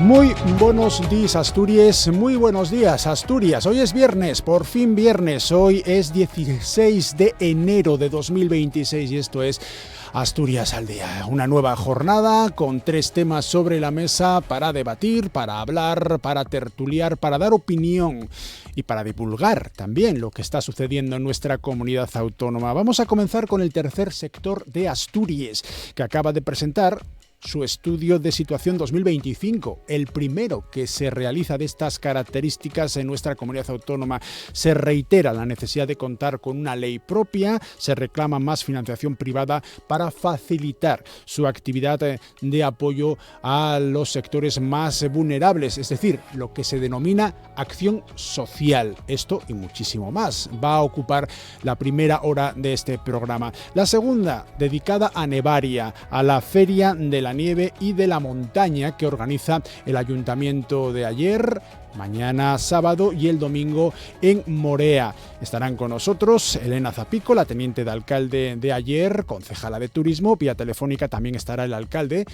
Muy buenos días, Asturias, muy buenos días, Asturias. Hoy es viernes, por fin viernes. Hoy es 16 de enero de 2026 y esto es Asturias al Día. Una nueva jornada con 3 temas sobre la mesa para debatir, para hablar, para tertuliar, para dar opinión y para divulgar también lo que está sucediendo en nuestra comunidad autónoma. Vamos a comenzar con el tercer sector de Asturias, que acaba de presentar su estudio de situación 2025, el primero que se realiza de estas características en nuestra comunidad autónoma. Se reitera la necesidad de contar con una ley propia, se reclama más financiación privada para facilitar su actividad de apoyo a los sectores más vulnerables, es decir, lo que se denomina acción social. Esto y muchísimo más va a ocupar la primera hora de este programa. La segunda, dedicada a Nevaria, a la Feria de la Nieve y de la Montaña que organiza el Ayuntamiento de Aller, mañana sábado y el domingo en Morea. Estarán con nosotros Elena Zapico, la teniente de alcalde de Aller, concejala de turismo. Vía telefónica también estará el alcalde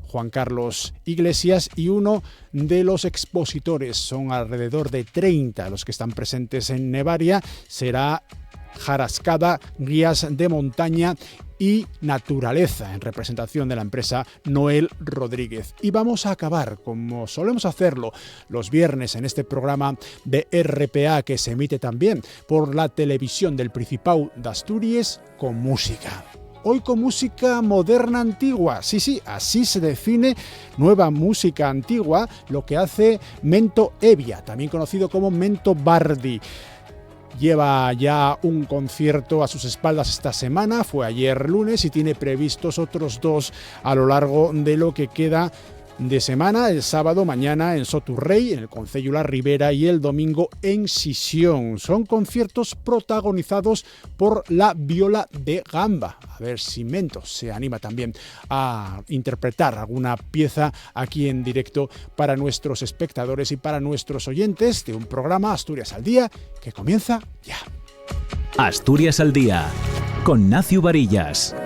Juan Carlos Iglesias y uno de los expositores, son alrededor de 30 los que están presentes en Nevaria, será Jarascada, guías de montaña y naturaleza, en representación de la empresa Noel Rodríguez. Y vamos a acabar, como solemos hacerlo los viernes en este programa de RPA, que se emite también por la televisión del Principado de Asturias, con música. Hoy con música moderna antigua. Sí, así se define nueva música antigua, lo que hace Mento Evia, también conocido como Mento Bardi. Lleva ya un concierto a sus espaldas esta semana, fue ayer lunes y tiene previstos otros 2 a lo largo de lo que queda de semana, el sábado mañana en Soturrey, en el Concello La Ribera, y el domingo en Sisión. Son conciertos protagonizados por la Viola de Gamba. A ver si Mento se anima también a interpretar alguna pieza aquí en directo para nuestros espectadores y para nuestros oyentes de un programa Asturias al Día que comienza ya. Asturias al Día, con Nacio Varillas.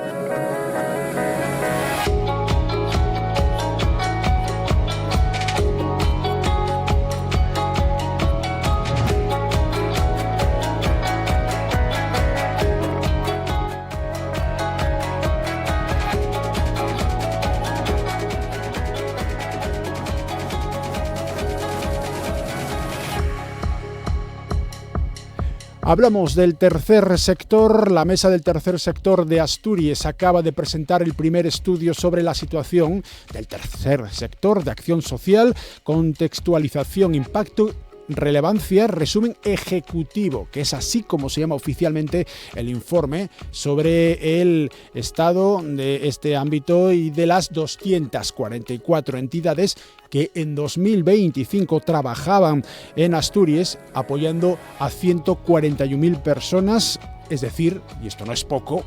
Hablamos del tercer sector. La Mesa del Tercer Sector de Asturias acaba de presentar el primer estudio sobre la situación del tercer sector de acción social, contextualización, impacto, relevancia, resumen ejecutivo, que es así como se llama oficialmente el informe sobre el estado de este ámbito y de las 244 entidades que en 2025 trabajaban en Asturias apoyando a 141.000 personas, es decir, y esto no es poco,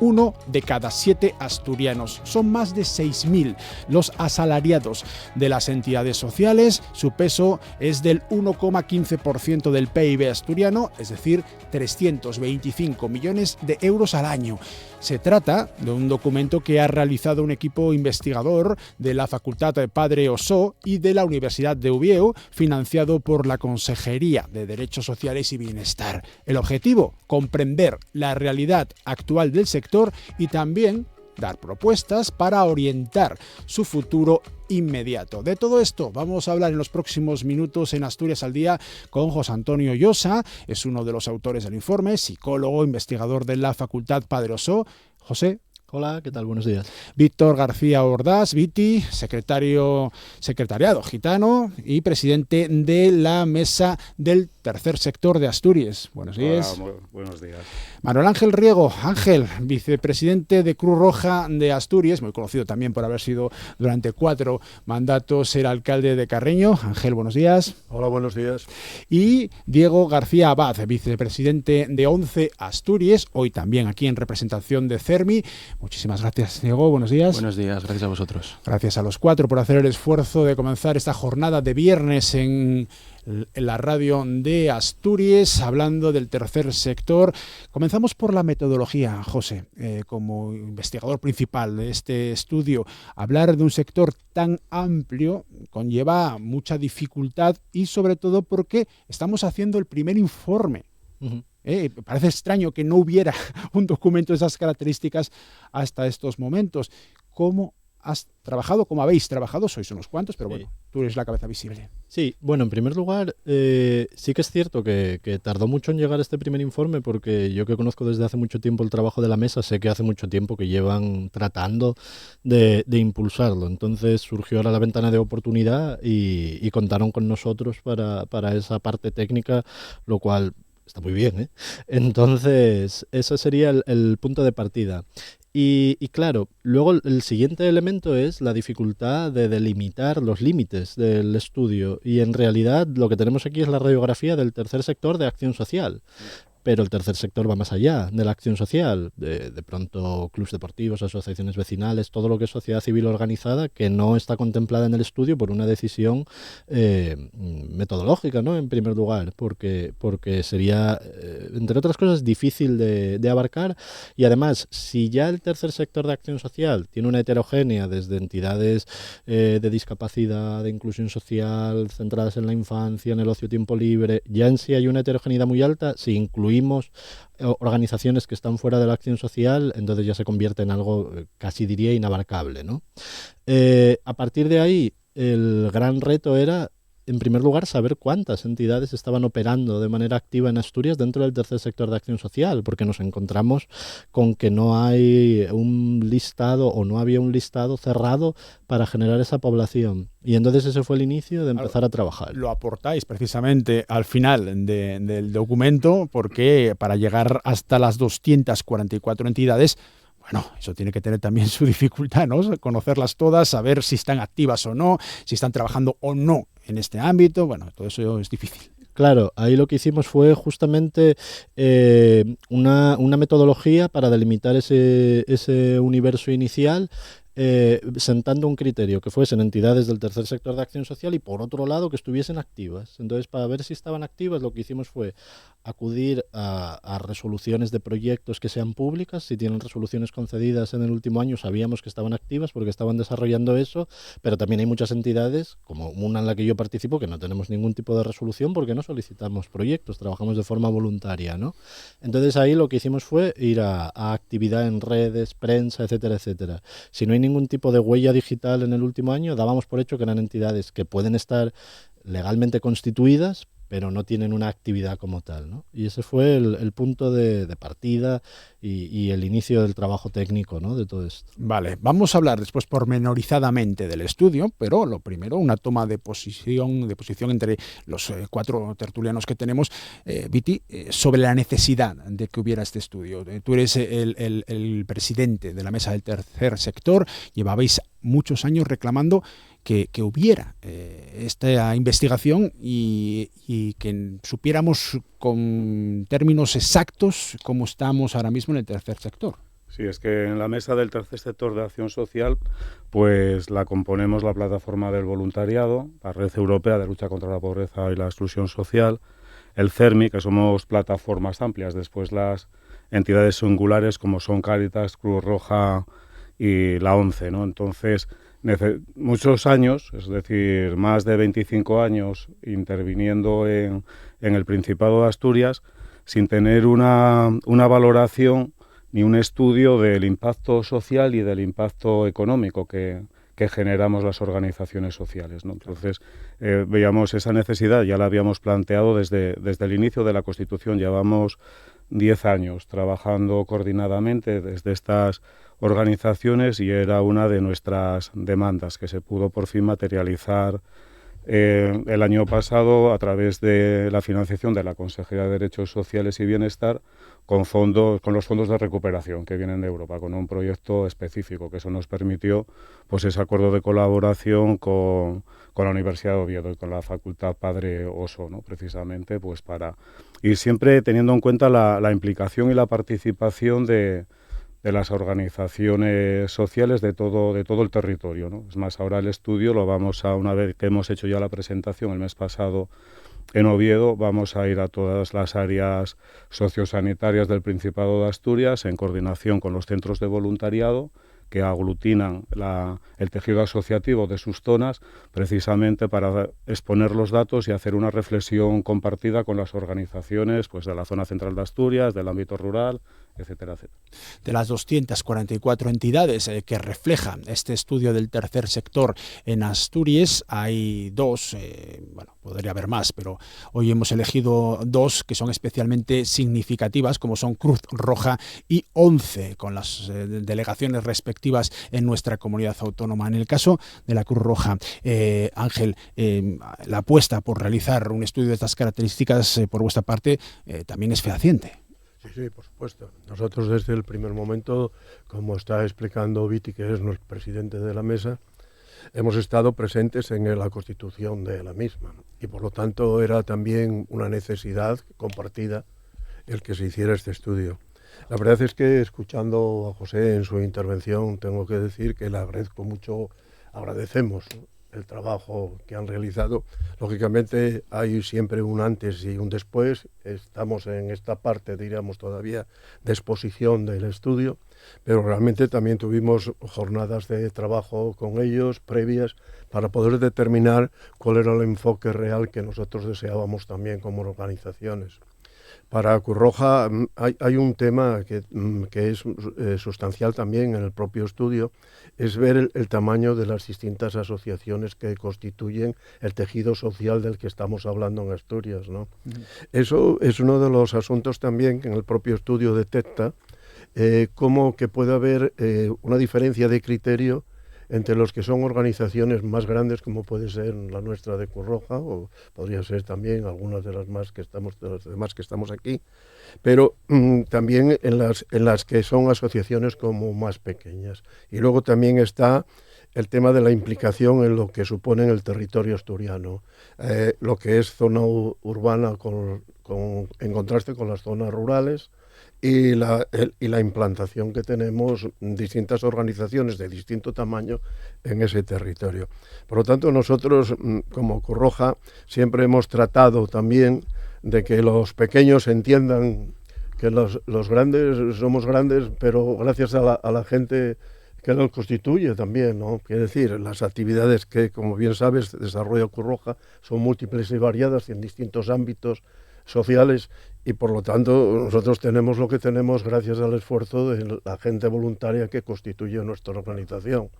1 de cada 7 asturianos. Son más de 6.000 los asalariados de las entidades sociales. Su peso es del 1,15% del PIB asturiano, es decir, 325 millones de euros al año. Se trata de un documento que ha realizado un equipo investigador de la Facultad de Padre Ossó y de la Universidad de Oviedo, financiado por la Consejería de Derechos Sociales y Bienestar. El objetivo, comprender la realidad actual del sector y también dar propuestas para orientar su futuro inmediato. De todo esto vamos a hablar en los próximos minutos en Asturias al Día con José Antonio Llosa, es uno de los autores del informe, psicólogo, investigador de la Facultad Padre Ossó. José. Hola, ¿qué tal? Buenos días. Víctor García Ordaz, Viti, secretariado gitano y presidente de la Mesa del Tercer Sector de Asturias. Buenos días. Hola, buenos días. Manuel Ángel Riego, Ángel, vicepresidente de Cruz Roja de Asturias, muy conocido también por haber sido durante 4 mandatos el alcalde de Carreño. Ángel, buenos días. Hola, buenos días. Y Diego García Abad, vicepresidente de ONCE Asturias, hoy también aquí en representación de CERMI. Muchísimas gracias, Diego. Buenos días. Buenos días, gracias a vosotros. Gracias a los 4 por hacer el esfuerzo de comenzar esta jornada de viernes en en la radio de Asturias, hablando del tercer sector. Comenzamos por la metodología, José, como investigador principal de este estudio. Hablar de un sector tan amplio conlleva mucha dificultad y sobre todo porque estamos haciendo el primer informe. Uh-huh. Parece extraño que no hubiera un documento de esas características hasta estos momentos. ¿Cómo has trabajado? ¿Cómo habéis trabajado? Sois unos cuantos, pero bueno, tú eres la cabeza visible. Sí, bueno, en primer lugar, sí que es cierto que tardó mucho en llegar este primer informe, porque yo que conozco desde hace mucho tiempo el trabajo de la mesa, sé que hace mucho tiempo que llevan tratando de impulsarlo. Entonces surgió ahora la ventana de oportunidad y contaron con nosotros para esa parte técnica, lo cual está muy bien, ¿eh? Entonces, ese sería el punto de partida. Y claro, luego el siguiente elemento es la dificultad de delimitar los límites del estudio. Y en realidad lo que tenemos aquí es la radiografía del tercer sector de acción social. Pero el tercer sector va más allá de la acción social, de pronto clubes deportivos, asociaciones vecinales, todo lo que es sociedad civil organizada, que no está contemplada en el estudio por una decisión metodológica, ¿no? En primer lugar, porque sería, entre otras cosas, difícil de abarcar. Y además, si ya el tercer sector de acción social tiene una heterogénea desde entidades de discapacidad, de inclusión social, centradas en la infancia, en el ocio, tiempo libre, ya en sí hay una heterogeneidad muy alta, si incluimos organizaciones que están fuera de la acción social, entonces ya se convierte en algo casi diría inabarcable, ¿no? A partir de ahí, el gran reto era, en primer lugar, saber cuántas entidades estaban operando de manera activa en Asturias dentro del tercer sector de acción social, porque nos encontramos con que no hay un listado o no había un listado cerrado para generar esa población. Y entonces ese fue el inicio de empezar a trabajar. Lo aportáis precisamente al final del documento, porque para llegar hasta las 244 entidades, bueno, eso tiene que tener también su dificultad, ¿no? Conocerlas todas, saber si están activas o no, si están trabajando o no en este ámbito. Bueno, todo eso es difícil. Claro, ahí lo que hicimos fue justamente una metodología para delimitar ese universo inicial, sentando un criterio que fuesen entidades del tercer sector de acción social y por otro lado que estuviesen activas. Entonces, para ver si estaban activas, lo que hicimos fue acudir a resoluciones de proyectos que sean públicas. Si tienen resoluciones concedidas en el último año, sabíamos que estaban activas porque estaban desarrollando eso, pero también hay muchas entidades, como una en la que yo participo, que no tenemos ningún tipo de resolución porque no solicitamos proyectos, trabajamos de forma voluntaria, ¿no? Entonces ahí lo que hicimos fue ir a actividad en redes, prensa, etcétera, etcétera. Si no hay ningún tipo de huella digital en el último año, dábamos por hecho que eran entidades que pueden estar legalmente constituidas, pero no tienen una actividad como tal, ¿no? Y ese fue el punto de partida y el inicio del trabajo técnico, ¿no? De todo esto. Vale, vamos a hablar después pormenorizadamente del estudio, pero lo primero, una toma de posición entre los cuatro tertulianos que tenemos, Viti, sobre la necesidad de que hubiera este estudio. Tú eres el presidente de la mesa del tercer sector, llevabais muchos años reclamando que hubiera esta investigación y que supiéramos con términos exactos cómo estamos ahora mismo en el tercer sector. Sí, es que en la mesa del tercer sector de acción social, pues la componemos la plataforma del voluntariado, la Red Europea de Lucha contra la Pobreza y la Exclusión Social, el CERMI, que somos plataformas amplias, después las entidades singulares como son Cáritas, Cruz Roja y la ONCE, ¿no? Entonces, muchos años, es decir, más de 25 años interviniendo en el Principado de Asturias sin tener una valoración ni un estudio del impacto social y del impacto económico que generamos las organizaciones sociales, ¿no? Entonces, veíamos esa necesidad, ya la habíamos planteado desde el inicio de la Constitución. Llevamos 10 años trabajando coordinadamente desde estas organizaciones y era una de nuestras demandas que se pudo por fin materializar el año pasado a través de la financiación de la Consejería de Derechos Sociales y Bienestar con los fondos de recuperación que vienen de Europa, con un proyecto específico que eso nos permitió, pues ese acuerdo de colaboración con la Universidad de Oviedo y con la Facultad Padre Oso, ¿no? Precisamente pues para ir siempre teniendo en cuenta la implicación y la participación de las organizaciones sociales de todo el territorio, ¿no? Es más, ahora el estudio lo vamos a, una vez que hemos hecho ya la presentación el mes pasado En Oviedo vamos a ir a todas las áreas sociosanitarias del Principado de Asturias en coordinación con los centros de voluntariado que aglutinan el tejido asociativo de sus zonas, precisamente para exponer los datos y hacer una reflexión compartida con las organizaciones pues, de la zona central de Asturias, del ámbito rural, etcétera, etcétera. De las 244 entidades que reflejan este estudio del tercer sector en Asturias, hay dos, bueno, podría haber más, pero hoy hemos elegido dos que son especialmente significativas, como son Cruz Roja y ONCE, con las delegaciones respectivas en nuestra comunidad autónoma. En el caso de la Cruz Roja, Ángel, la apuesta por realizar un estudio de estas características por vuestra parte también es fehaciente. Sí, por supuesto. Nosotros desde el primer momento, como está explicando Viti, que es nuestro presidente de la mesa, hemos estado presentes en la constitución de la misma y por lo tanto era también una necesidad compartida el que se hiciera este estudio. La verdad es que escuchando a José en su intervención tengo que decir que le agradezco mucho, agradecemos el trabajo que han realizado. Lógicamente hay siempre un antes y un después, estamos en esta parte, diríamos todavía, de exposición del estudio, pero realmente también tuvimos jornadas de trabajo con ellos previas para poder determinar cuál era el enfoque real que nosotros deseábamos también como organizaciones. Para Cruz Roja hay un tema que es sustancial también en el propio estudio, es ver el tamaño de las distintas asociaciones que constituyen el tejido social del que estamos hablando en Asturias, ¿no? Eso es uno de los asuntos también que en el propio estudio detecta, cómo que puede haber una diferencia de criterio entre los que son organizaciones más grandes, como puede ser la nuestra de Cruz Roja, o podría ser también algunas de las demás que estamos aquí, pero también en las que son asociaciones como más pequeñas. Y luego también está el tema de la implicación en lo que supone el territorio asturiano, lo que es zona urbana en contraste con las zonas rurales, y la implantación que tenemos distintas organizaciones de distinto tamaño en ese territorio. Por lo tanto, nosotros como Cruz Roja siempre hemos tratado también de que los pequeños entiendan que los grandes somos grandes, pero gracias a la gente que nos constituye también, ¿no? Quiere decir, las actividades que, como bien sabes, desarrolla Cruz Roja son múltiples y variadas en distintos ámbitos sociales y por lo tanto nosotros tenemos lo que tenemos gracias al esfuerzo de la gente voluntaria que constituye nuestra organización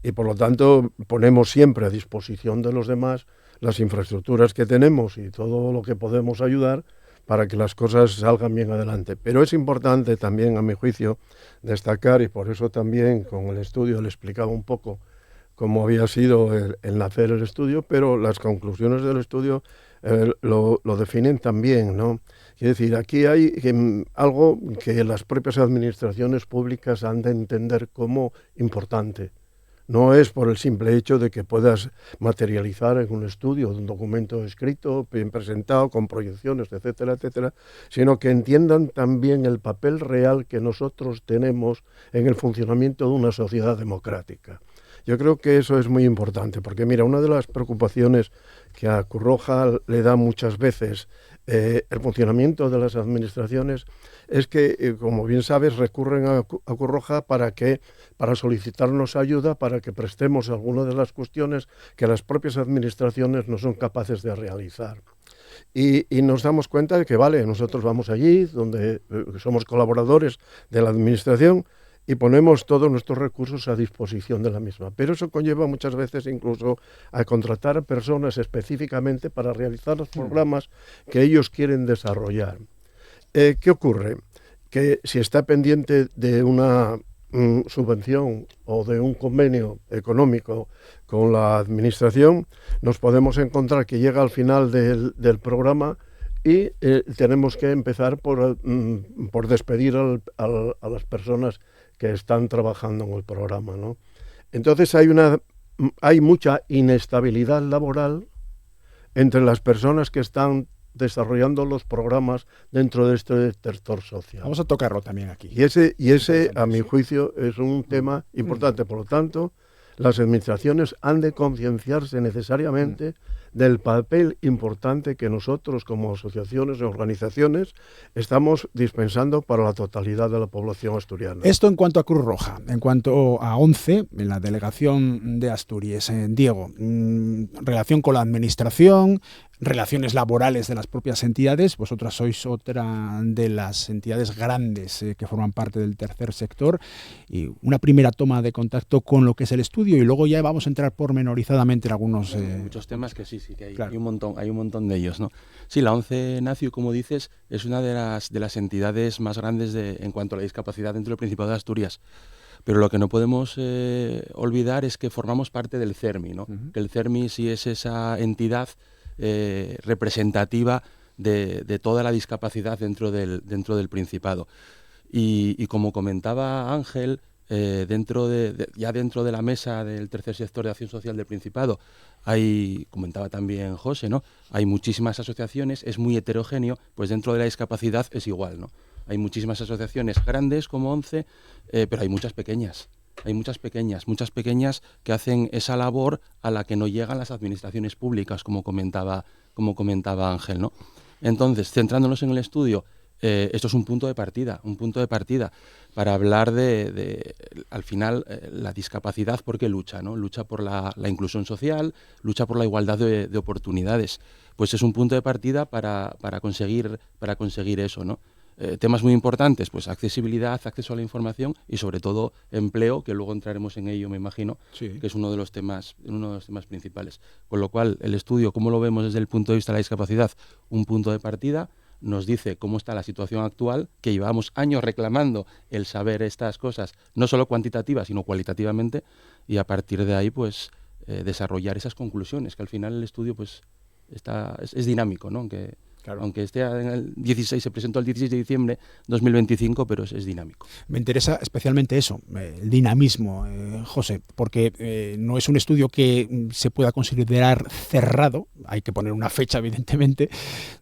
y por lo tanto ponemos siempre a disposición de los demás las infraestructuras que tenemos y todo lo que podemos ayudar para que las cosas salgan bien adelante. Pero es importante también, a mi juicio, destacar, y por eso también con el estudio le explicaba un poco cómo había sido el nacer el estudio, pero las conclusiones del estudio lo definen también, ¿no? Quiere decir, aquí hay algo que las propias administraciones públicas han de entender como importante. No es por el simple hecho de que puedas materializar en un estudio, un documento escrito, bien presentado, con proyecciones, etcétera, etcétera, sino que entiendan también el papel real que nosotros tenemos en el funcionamiento de una sociedad democrática. Yo creo que eso es muy importante, porque mira, una de las preocupaciones que a Cruz Roja le da muchas veces el funcionamiento de las administraciones es que, como bien sabes, recurren a Cruz Roja para solicitarnos ayuda, para que prestemos algunas de las cuestiones que las propias administraciones no son capaces de realizar. Y nos damos cuenta de que, vale, nosotros vamos allí, donde somos colaboradores de la administración, y ponemos todos nuestros recursos a disposición de la misma. Pero eso conlleva muchas veces incluso a contratar a personas específicamente para realizar los programas que ellos quieren desarrollar. ¿Qué ocurre? Que si está pendiente de una subvención o de un convenio económico con la administración, nos podemos encontrar que llega al final del programa y tenemos que empezar por despedir a las personas que están trabajando en el programa, ¿no? Entonces hay mucha inestabilidad laboral entre las personas que están desarrollando los programas dentro de este sector social. Vamos a tocarlo también aquí. Y ese a mi juicio, es un tema importante. Por lo tanto, las administraciones han de concienciarse necesariamente del papel importante que nosotros como asociaciones y organizaciones estamos dispensando para la totalidad de la población asturiana. Esto en cuanto a Cruz Roja. En cuanto a ONCE, en la delegación de Asturias, Diego, relación con la administración, relaciones laborales de las propias entidades. Vosotras sois otra de las entidades grandes que forman parte del tercer sector, y una primera toma de contacto con lo que es el estudio, y luego ya vamos a entrar pormenorizadamente en algunos muchos temas que sí que hay, claro. hay un montón de ellos, ¿no? Sí, la ONCE Nacio, como dices, es una de las entidades más grandes en cuanto a la discapacidad dentro del Principado de Asturias. Pero lo que no podemos olvidar es que formamos parte del CERMI, ¿no? Que el CERMI sí es esa entidad representativa de toda la discapacidad dentro del Principado. Y como comentaba Ángel, dentro de la mesa del tercer sector de acción social del Principado comentaba también José, ¿no? Hay muchísimas asociaciones, es muy heterogéneo, pues dentro de la discapacidad es igual, ¿no? Hay muchísimas asociaciones grandes como ONCE, pero hay muchas pequeñas. Hay muchas pequeñas que hacen esa labor a la que no llegan las administraciones públicas, como comentaba Ángel, ¿no? Entonces, centrándonos en el estudio, esto es un punto de partida para hablar al final, la discapacidad, ¿por qué lucha? ¿No? Lucha por la inclusión social, lucha por la igualdad de oportunidades. Pues es un punto de partida para conseguir eso, ¿no? Temas muy importantes, pues accesibilidad, acceso a la información y sobre todo empleo, que luego entraremos en ello, me imagino, sí, que es uno de los temas principales. Con lo cual, el estudio, ¿cómo lo vemos desde el punto de vista de la discapacidad? Un punto de partida, nos dice cómo está la situación actual, que llevamos años reclamando el saber estas cosas, no solo cuantitativas, sino cualitativamente, y a partir de ahí, pues, desarrollar esas conclusiones, que al final el estudio, pues, es dinámico, ¿no? Aunque esté en el 16, se presentó el 16 de diciembre de 2025, pero es dinámico. Me interesa especialmente eso, el dinamismo, José, porque no es un estudio que se pueda considerar cerrado, hay que poner una fecha evidentemente,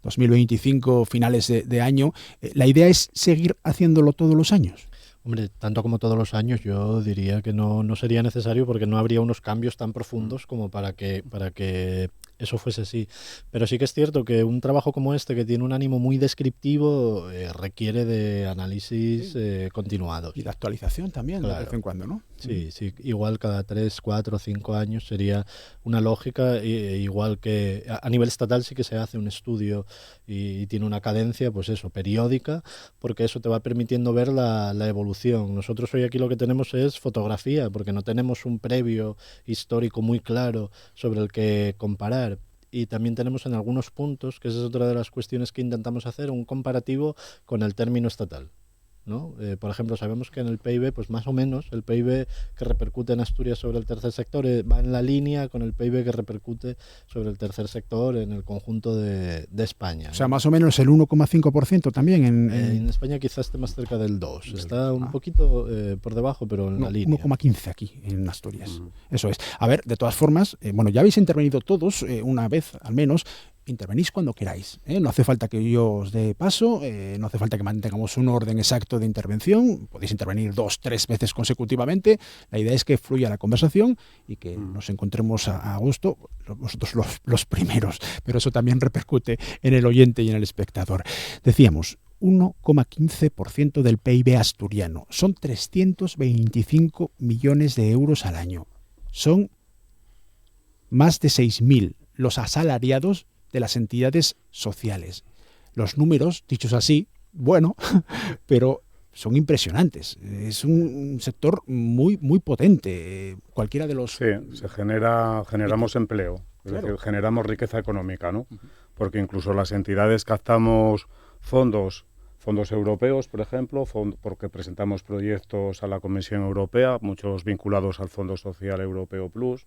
2025, finales de año. La idea es seguir haciéndolo todos los años. Hombre, tanto como todos los años, yo diría que no sería necesario, porque no habría unos cambios tan profundos como para que eso fuese así. Pero sí que es cierto que un trabajo como este, que tiene un ánimo muy descriptivo, requiere de análisis continuados. Y de actualización también, claro, de vez en cuando, ¿no? Sí, igual cada 3, 4, 5 años sería una lógica, igual que a nivel estatal sí que se hace un estudio y tiene una cadencia, pues eso, periódica, porque eso te va permitiendo ver la evolución. Nosotros hoy aquí lo que tenemos es fotografía, porque no tenemos un previo histórico muy claro sobre el que comparar. Y también tenemos en algunos puntos, que esa es otra de las cuestiones que intentamos hacer, un comparativo con el término estatal, ¿no? Por ejemplo, sabemos que en el PIB, pues más o menos, el PIB que repercute en Asturias sobre el tercer sector va en la línea con el PIB que repercute sobre el tercer sector en el conjunto de España, ¿no? O sea, más o menos el 1,5% también. En España quizás esté más cerca del 2%. Está un poquito por debajo, pero en la línea. 1,15 aquí en Asturias. Eso es. A ver, de todas formas, bueno, ya habéis intervenido todos, una vez al menos. Intervenís cuando queráis, ¿eh? No hace falta que yo os dé paso, no hace falta que mantengamos un orden exacto de intervención, podéis intervenir 2, 3 veces consecutivamente. La idea es que fluya la conversación y que nos encontremos a gusto, vosotros los primeros, pero eso también repercute en el oyente y en el espectador. Decíamos, 1,15% del PIB asturiano, son 325 millones de euros al año, son más de 6.000 los asalariados de las entidades sociales. Los números, dichos así, bueno, pero son impresionantes. Es un sector muy potente. Cualquiera de los... Sí, generamos empleo, es decir, generamos riqueza económica, ¿no? Porque incluso las entidades captamos fondos europeos, por ejemplo, porque presentamos proyectos a la Comisión Europea, muchos vinculados al Fondo Social Europeo Plus,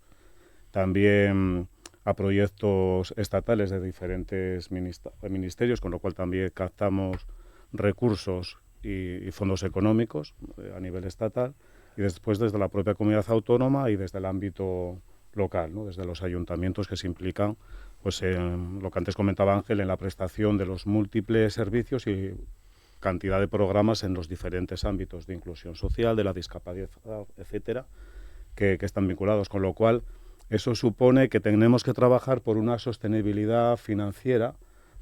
también a proyectos estatales de diferentes ministerios, con lo cual también captamos recursos y fondos económicos a nivel estatal, y después desde la propia comunidad autónoma y desde el ámbito local, ¿no? Desde los ayuntamientos que se implican, pues en lo que antes comentaba Ángel, en la prestación de los múltiples servicios y cantidad de programas en los diferentes ámbitos de inclusión social, de la discapacidad, etcétera, que están vinculados, con lo cual eso supone que tenemos que trabajar por una sostenibilidad financiera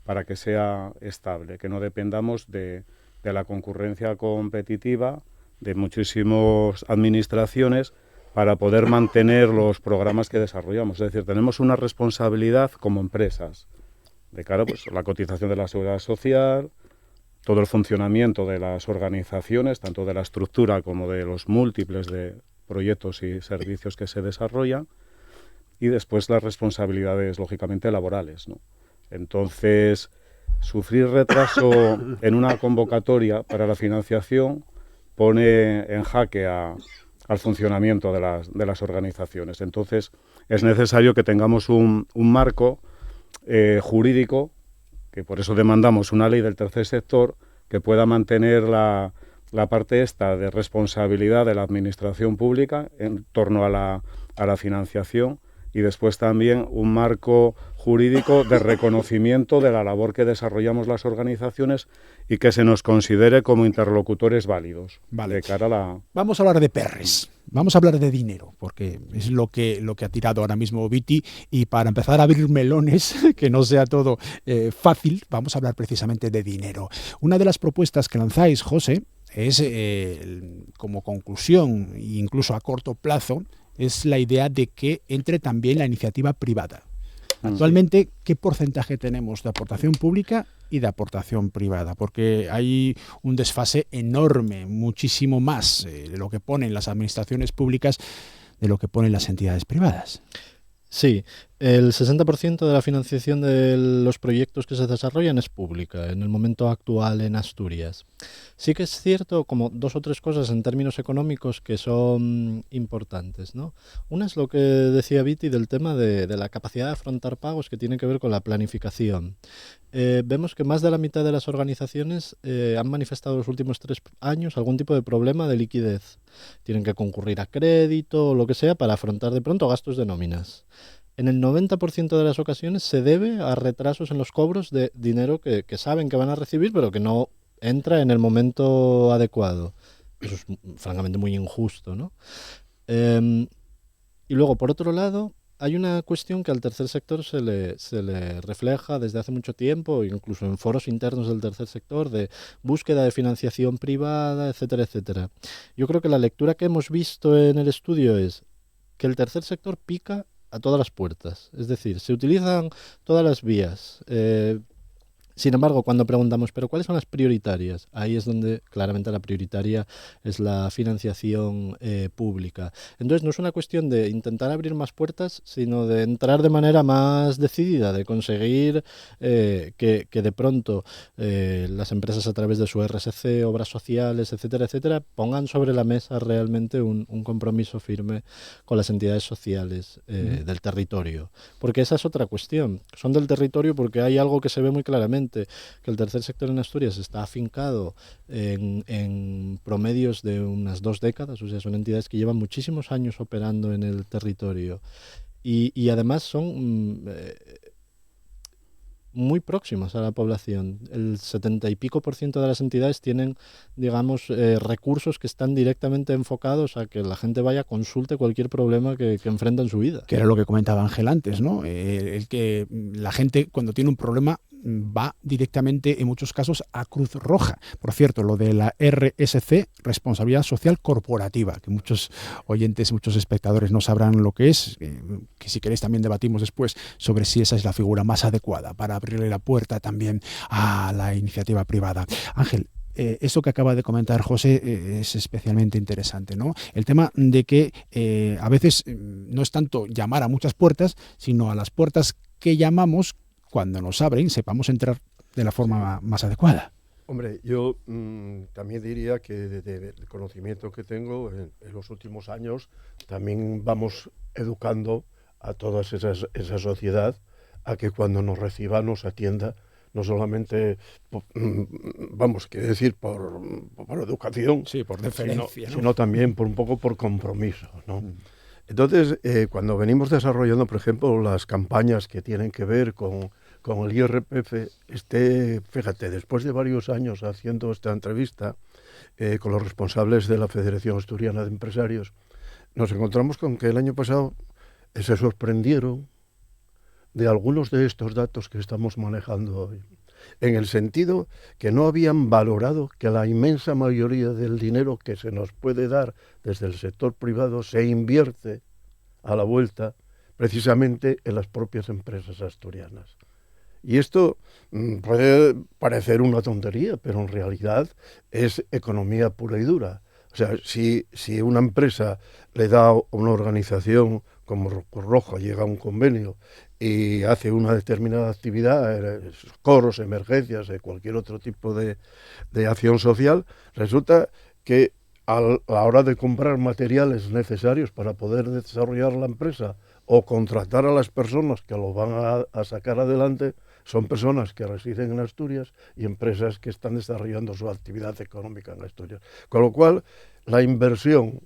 para que sea estable, que no dependamos de la concurrencia competitiva de muchísimas administraciones para poder mantener los programas que desarrollamos. Es decir, tenemos una responsabilidad como empresas de cara pues, a la cotización de la seguridad social, todo el funcionamiento de las organizaciones, tanto de la estructura como de los múltiples de proyectos y servicios que se desarrollan, y después las responsabilidades, lógicamente, laborales, ¿no? Entonces, sufrir retraso en una convocatoria para la financiación pone en jaque al funcionamiento de las organizaciones. Entonces, es necesario que tengamos un marco jurídico, que por eso demandamos una ley del tercer sector que pueda mantener la parte esta de responsabilidad de la administración pública en torno a la financiación, y después también un marco jurídico de reconocimiento de la labor que desarrollamos las organizaciones y que se nos considere como interlocutores válidos. Vale. De cara a la... Vamos a hablar de perres, vamos a hablar de dinero, porque es lo que ha tirado ahora mismo Viti, y para empezar a abrir melones, que no sea todo fácil, vamos a hablar precisamente de dinero. Una de las propuestas que lanzáis, José, es como conclusión, e incluso a corto plazo, es la idea de que entre también la iniciativa privada. Actualmente, ¿qué porcentaje tenemos de aportación pública y de aportación privada? Porque hay un desfase enorme, muchísimo más de lo que ponen las administraciones públicas de lo que ponen las entidades privadas. Sí, el 60% de la financiación de los proyectos que se desarrollan es pública en el momento actual en Asturias. Sí que es cierto como 2 o 3 cosas en términos económicos que son importantes, ¿no? Una es lo que decía Viti del tema de la capacidad de afrontar pagos, que tiene que ver con la planificación. Vemos que más de la mitad de las organizaciones han manifestado en los últimos 3 años algún tipo de problema de liquidez. Tienen que concurrir a crédito o lo que sea para afrontar de pronto gastos de nóminas. En el 90% de las ocasiones se debe a retrasos en los cobros de dinero que saben que van a recibir, pero que no entra en el momento adecuado. Eso es francamente muy injusto, ¿no? Y luego, por otro lado, hay una cuestión que al tercer sector se le refleja desde hace mucho tiempo, incluso en foros internos del tercer sector, de búsqueda de financiación privada, etcétera, etcétera. Yo creo que la lectura que hemos visto en el estudio es que el tercer sector pica a todas las puertas. Es decir, se utilizan todas las vías. Sin embargo, cuando preguntamos, ¿pero cuáles son las prioritarias? Ahí es donde claramente la prioritaria es la financiación pública. Entonces, no es una cuestión de intentar abrir más puertas, sino de entrar de manera más decidida, de conseguir que de pronto las empresas a través de su RSC, obras sociales, etcétera, etcétera, pongan sobre la mesa realmente un compromiso firme con las entidades sociales del territorio. Porque esa es otra cuestión. Son del territorio porque hay algo que se ve muy claramente, que el tercer sector en Asturias está afincado en promedios de unas 2 décadas, o sea, son entidades que llevan muchísimos años operando en el territorio y además son muy próximas a la población. El 70 y pico % de las entidades tienen, digamos, recursos que están directamente enfocados a que la gente vaya, consulte cualquier problema que enfrenta en su vida. Que era lo que comentaba Ángel antes, ¿no? El que la gente cuando tiene un problema va directamente en muchos casos a Cruz Roja. Por cierto, lo de la RSC, Responsabilidad Social Corporativa, que muchos oyentes, muchos espectadores no sabrán lo que es, que si queréis también debatimos después sobre si esa es la figura más adecuada para abrirle la puerta también a la iniciativa privada. Ángel, eso que acaba de comentar José es especialmente interesante, ¿no? El tema de que a veces no es tanto llamar a muchas puertas, sino a las puertas que llamamos, cuando nos abren, sepamos entrar de la forma más adecuada. Hombre, yo también diría que del conocimiento que tengo en los últimos años, también vamos educando a toda esa sociedad a que cuando nos reciba nos atienda, no solamente, vamos, quiero decir, por educación, sí, por deferencia, sino también un poco por compromiso, ¿no? Entonces, cuando venimos desarrollando, por ejemplo, las campañas que tienen que ver con el IRPF, fíjate, después de varios años haciendo esta entrevista con los responsables de la Federación Asturiana de Empresarios, nos encontramos con que el año pasado se sorprendieron de algunos de estos datos que estamos manejando hoy, en el sentido que no habían valorado que la inmensa mayoría del dinero que se nos puede dar desde el sector privado se invierte a la vuelta precisamente en las propias empresas asturianas. Y esto puede parecer una tontería, pero en realidad es economía pura y dura. O sea, si una empresa le da a una organización como Cruz Roja, llega a un convenio y hace una determinada actividad, coros, emergencias, cualquier otro tipo de acción social, resulta que a la hora de comprar materiales necesarios para poder desarrollar la empresa o contratar a las personas que lo van a sacar adelante, son personas que residen en Asturias y empresas que están desarrollando su actividad económica en Asturias. Con lo cual, la inversión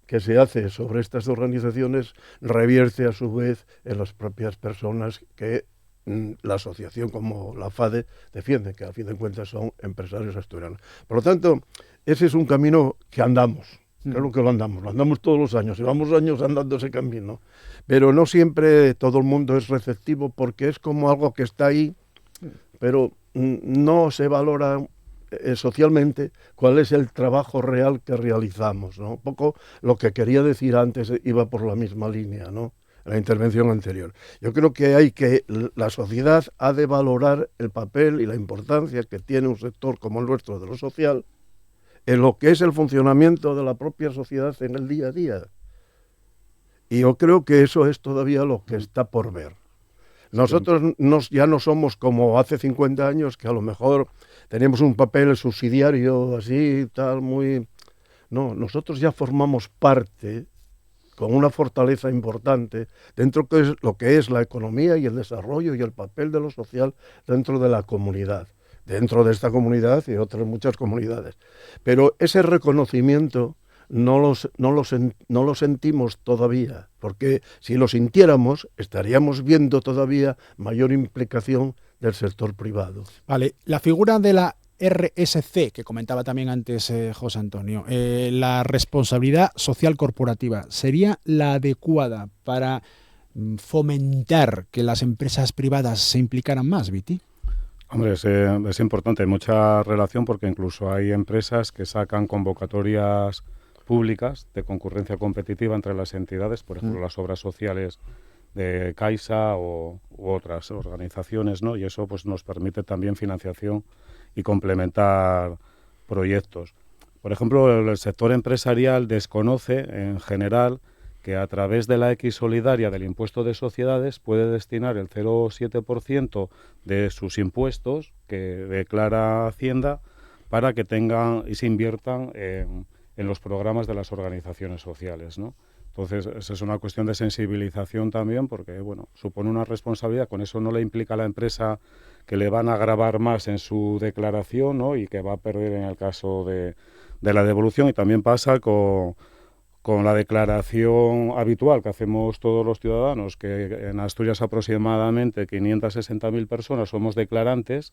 que se hace sobre estas organizaciones revierte a su vez en las propias personas que la asociación como la FADE defiende, que a fin de cuentas son empresarios asturianos. Por lo tanto, ese es un camino que andamos. Claro que lo andamos todos los años, llevamos años andando ese camino, pero no siempre todo el mundo es receptivo porque es como algo que está ahí, pero no se valora socialmente cuál es el trabajo real que realizamos, ¿no? Un poco lo que quería decir antes iba por la misma línea, ¿no? En la intervención anterior. Yo creo que la sociedad ha de valorar el papel y la importancia que tiene un sector como el nuestro de lo social en lo que es el funcionamiento de la propia sociedad en el día a día. Y yo creo que eso es todavía lo que está por ver. Nosotros ya no somos como hace 50 años, que a lo mejor teníamos un papel subsidiario así, tal, muy... No, nosotros ya formamos parte, con una fortaleza importante, dentro de lo que es la economía y el desarrollo y el papel de lo social dentro de la comunidad. Dentro de esta comunidad y otras muchas comunidades. Pero ese reconocimiento no lo sentimos todavía, porque si lo sintiéramos estaríamos viendo todavía mayor implicación del sector privado. Vale, la figura de la RSC, que comentaba también antes José Antonio, la responsabilidad social corporativa, ¿sería la adecuada para fomentar que las empresas privadas se implicaran más, Viti? Hombre, es importante, hay mucha relación porque incluso hay empresas que sacan convocatorias públicas de concurrencia competitiva entre las entidades, por ejemplo, las obras sociales de Caixa u otras organizaciones, ¿no? Y eso pues nos permite también financiación y complementar proyectos. Por ejemplo, el sector empresarial desconoce en general que a través de la X solidaria del impuesto de sociedades puede destinar el 0,7% de sus impuestos que declara Hacienda para que tengan y se inviertan en los programas de las organizaciones sociales, ¿no? Entonces, esa es una cuestión de sensibilización también porque, bueno, supone una responsabilidad. Con eso no le implica a la empresa que le van a gravar más en su declaración, ¿no? Y que va a perder en el caso de la devolución. Y también pasa con la declaración habitual que hacemos todos los ciudadanos, que en Asturias aproximadamente 560.000 personas somos declarantes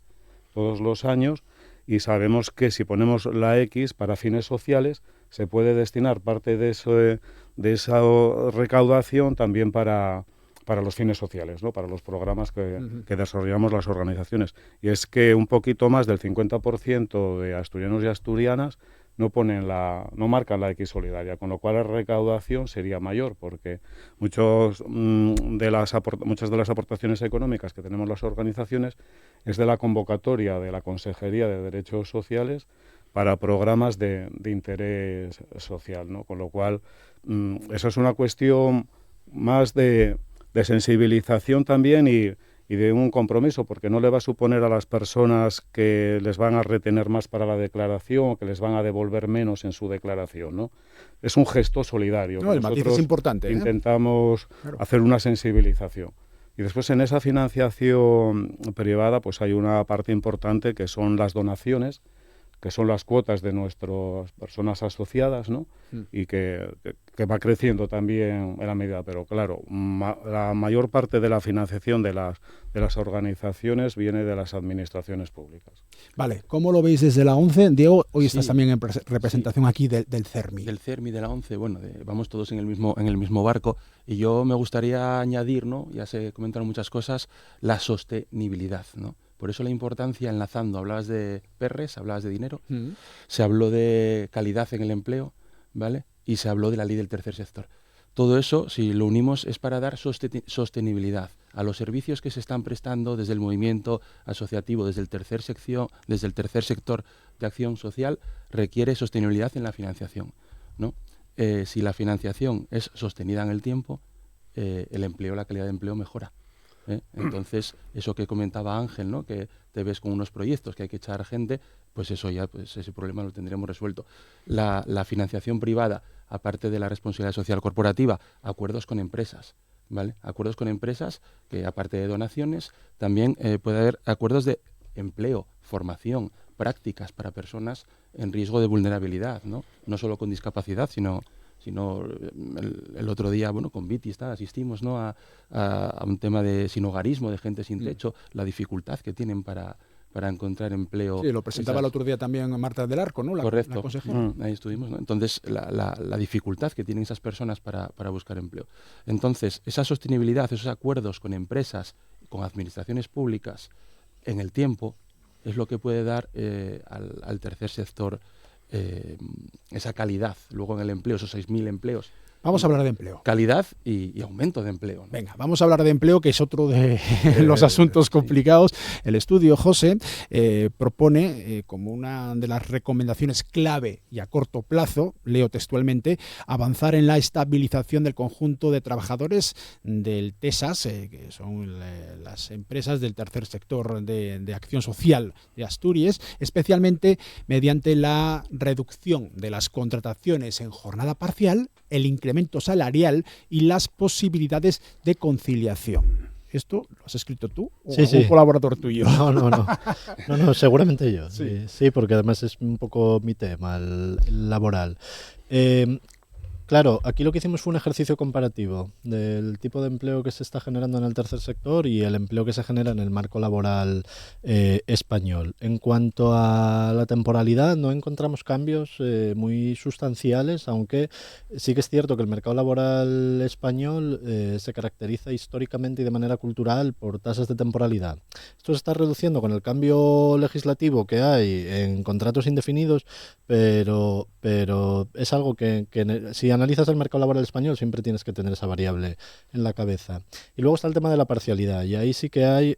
todos los años y sabemos que si ponemos la X para fines sociales se puede destinar parte de esa recaudación también para los fines sociales, ¿no? Para los programas que desarrollamos las organizaciones. Y es que un poquito más del 50% de asturianos y asturianas no marcan la X solidaria, con lo cual la recaudación sería mayor, porque muchas de las aportaciones económicas que tenemos las organizaciones es de la convocatoria de la Consejería de Derechos Sociales para programas de interés social, ¿no? Con lo cual, eso es una cuestión más de sensibilización también y de un compromiso, porque no le va a suponer a las personas que les van a retener más para la declaración o que les van a devolver menos en su declaración, ¿no? Es un gesto solidario. No, el matiz es importante. Intentamos hacer una sensibilización. Y después en esa financiación privada pues hay una parte importante que son las donaciones, que son las cuotas de nuestras personas asociadas, ¿no? Y que va creciendo también en la medida, pero claro, la mayor parte de la financiación de las organizaciones viene de las administraciones públicas. Vale, ¿cómo lo veis desde la ONCE? Diego, hoy estás Sí, también en representación aquí del CERMI. Del CERMI, de la ONCE, bueno, vamos todos en el mismo barco, y yo me gustaría añadir, ¿no? Ya se comentaron muchas cosas, la sostenibilidad, ¿no? Por eso la importancia, enlazando, hablabas de PERRES, hablabas de dinero, se habló de calidad en el empleo, ¿vale? Y se habló de la ley del tercer sector. Todo eso, si lo unimos, es para dar sostenibilidad a los servicios que se están prestando desde el movimiento asociativo, desde el tercer sector de acción social, requiere sostenibilidad en la financiación, ¿no? Si la financiación es sostenida en el tiempo, el empleo, la calidad de empleo mejora. Entonces, eso que comentaba Ángel, ¿no? Que te ves con unos proyectos que hay que echar gente, pues eso ya, pues ese problema lo tendremos resuelto. La financiación privada, aparte de la responsabilidad social corporativa, acuerdos con empresas, ¿vale? Acuerdos con empresas que, aparte de donaciones, también puede haber acuerdos de empleo, formación, prácticas para personas en riesgo de vulnerabilidad, ¿no? No solo con discapacidad, sino el otro día, bueno, con Viti asistimos, ¿no? a un tema de sinhogarismo, de gente sin techo, la dificultad que tienen para encontrar empleo. Sí, lo presentaba el otro día también Marta del Arco, ¿no? Correcto. La consejera. Ahí estuvimos, ¿no? Entonces, la dificultad que tienen esas personas para buscar empleo. Entonces, esa sostenibilidad, esos acuerdos con empresas, con administraciones públicas en el tiempo, es lo que puede dar al tercer sector esa calidad luego en el empleo, esos 6.000 empleos. Vamos a hablar de empleo. Calidad y aumento de empleo, ¿no? Venga, vamos a hablar de empleo, que es otro de los asuntos complicados. El estudio, José, propone como una de las recomendaciones clave y a corto plazo, leo textualmente, avanzar en la estabilización del conjunto de trabajadores del TESAS, que son las empresas del tercer sector de acción social de Asturias, especialmente mediante la reducción de las contrataciones en jornada parcial, el incremento salarial y las posibilidades de conciliación. ¿Esto lo has escrito tú o Sí, algún sí. colaborador tuyo? No, seguramente yo. Sí. Sí, porque además es un poco mi tema, el laboral. Claro, aquí lo que hicimos fue un ejercicio comparativo del tipo de empleo que se está generando en el tercer sector y el empleo que se genera en el marco laboral español. En cuanto a la temporalidad, no encontramos cambios muy sustanciales, aunque sí que es cierto que el mercado laboral español se caracteriza históricamente y de manera cultural por tasas de temporalidad. Esto se está reduciendo con el cambio legislativo que hay en contratos indefinidos, pero es algo que si analizas el mercado laboral español siempre tienes que tener esa variable en la cabeza. Y luego está el tema de la parcialidad, y ahí sí que hay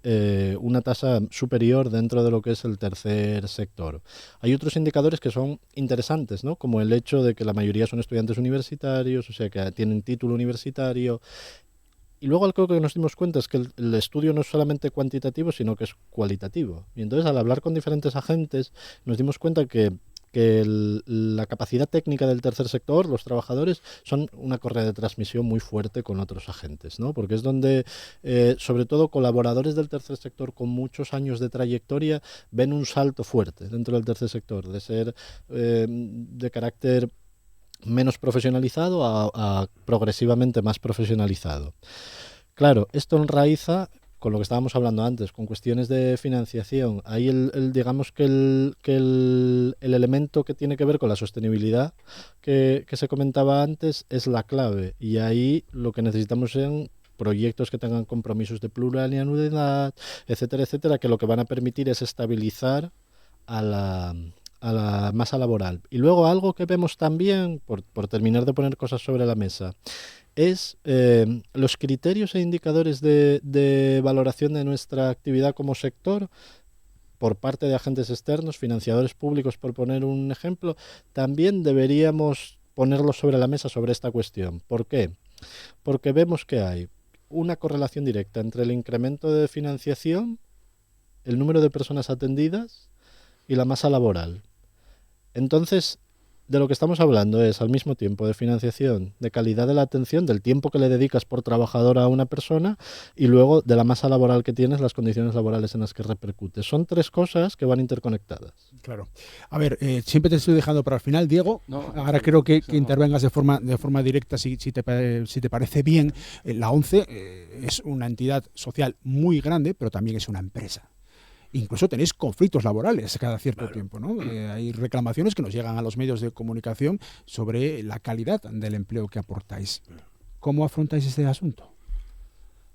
una tasa superior dentro de lo que es el tercer sector. Hay otros indicadores que son interesantes, ¿no? Como el hecho de que la mayoría son estudiantes universitarios, o sea que tienen título universitario. Y luego algo que nos dimos cuenta es que el estudio no es solamente cuantitativo, sino que es cualitativo. Y entonces al hablar con diferentes agentes nos dimos cuenta que la capacidad técnica del tercer sector, los trabajadores, son una correa de transmisión muy fuerte con otros agentes, ¿no? Porque es donde, sobre todo, colaboradores del tercer sector con muchos años de trayectoria ven un salto fuerte dentro del tercer sector, de ser de carácter menos profesionalizado a progresivamente más profesionalizado. Claro, esto enraiza con lo que estábamos hablando antes, con cuestiones de financiación. Ahí digamos que el elemento que tiene que ver con la sostenibilidad que se comentaba antes es la clave, y ahí lo que necesitamos son proyectos que tengan compromisos de plurianualidad, etcétera, etcétera, que lo que van a permitir es estabilizar a la masa laboral. Y luego algo que vemos también, por terminar de poner cosas sobre la mesa, es los criterios e indicadores de valoración de nuestra actividad como sector por parte de agentes externos, financiadores públicos, por poner un ejemplo. También deberíamos ponerlos sobre la mesa sobre esta cuestión. ¿Por qué? Porque vemos que hay una correlación directa entre el incremento de financiación, el número de personas atendidas y la masa laboral. Entonces, de lo que estamos hablando es al mismo tiempo de financiación, de calidad de la atención, del tiempo que le dedicas por trabajador a una persona y luego de la masa laboral que tienes, las condiciones laborales en las que repercute. Son tres cosas que van interconectadas. Claro. A ver, siempre te estoy dejando para el final, Diego. No, Ahora creo que no. intervengas de forma directa si te parece bien. La ONCE es una entidad social muy grande, pero también es una empresa. Incluso tenéis conflictos laborales cada cierto tiempo, ¿no? Hay reclamaciones que nos llegan a los medios de comunicación sobre la calidad del empleo que aportáis. ¿Cómo afrontáis este asunto?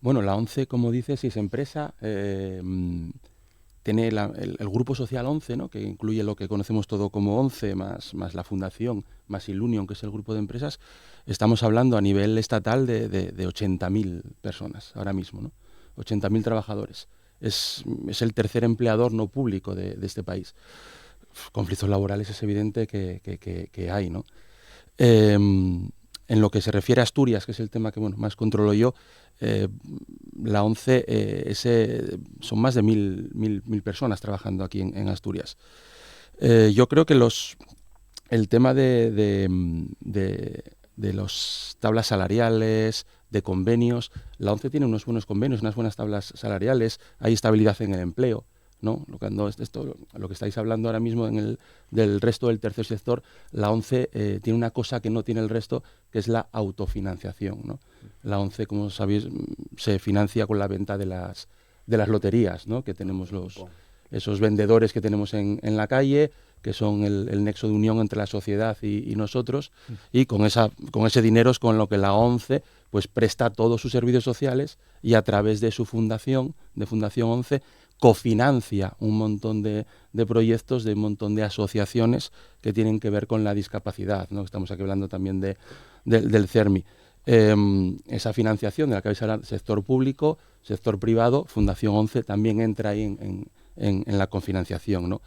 Bueno, la ONCE, como dices, si es empresa, tiene el grupo social ONCE, ¿no? Que incluye lo que conocemos todo como ONCE, más la fundación, más Ilunion, que es el grupo de empresas. Estamos hablando a nivel estatal de 80.000 personas ahora mismo, ¿no? 80.000 trabajadores. Es el tercer empleador no público de este país. Conflictos laborales es evidente que hay, ¿no? En lo que se refiere a Asturias, que es el tema que más controlo yo, la ONCE son más de mil personas trabajando aquí en Asturias. Yo creo que el tema de las tablas salariales, de convenios, la ONCE tiene unos buenos convenios, unas buenas tablas salariales, hay estabilidad en el empleo, ¿no? Lo que estáis hablando ahora mismo del resto del tercer sector, la ONCE tiene una cosa que no tiene el resto, que es la autofinanciación, ¿no? La ONCE, como sabéis, se financia con la venta de las loterías, ¿no? Que tenemos esos vendedores que tenemos en la calle, que son el nexo de unión entre la sociedad y nosotros, y con ese dinero es con lo que la ONCE pues presta todos sus servicios sociales y a través de su fundación, de Fundación ONCE, cofinancia un montón de proyectos, de un montón de asociaciones que tienen que ver con la discapacidad, ¿no? Estamos aquí hablando también del CERMI. Esa financiación de la que habéis hablado, sector público, sector privado, Fundación ONCE también entra ahí en la cofinanciación, ¿no?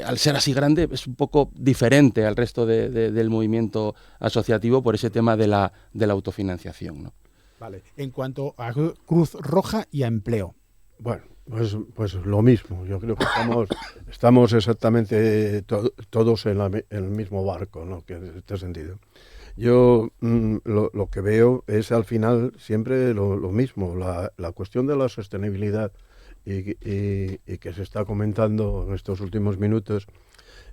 Al ser así grande es un poco diferente al resto del movimiento asociativo por ese tema de la autofinanciación, ¿no? Vale. En cuanto a Cruz Roja y a empleo. Bueno, pues lo mismo. Yo creo que estamos exactamente todos en el mismo barco, ¿no? Que en este sentido. Yo lo que veo es al final siempre lo mismo, la cuestión de la sostenibilidad y que se está comentando en estos últimos minutos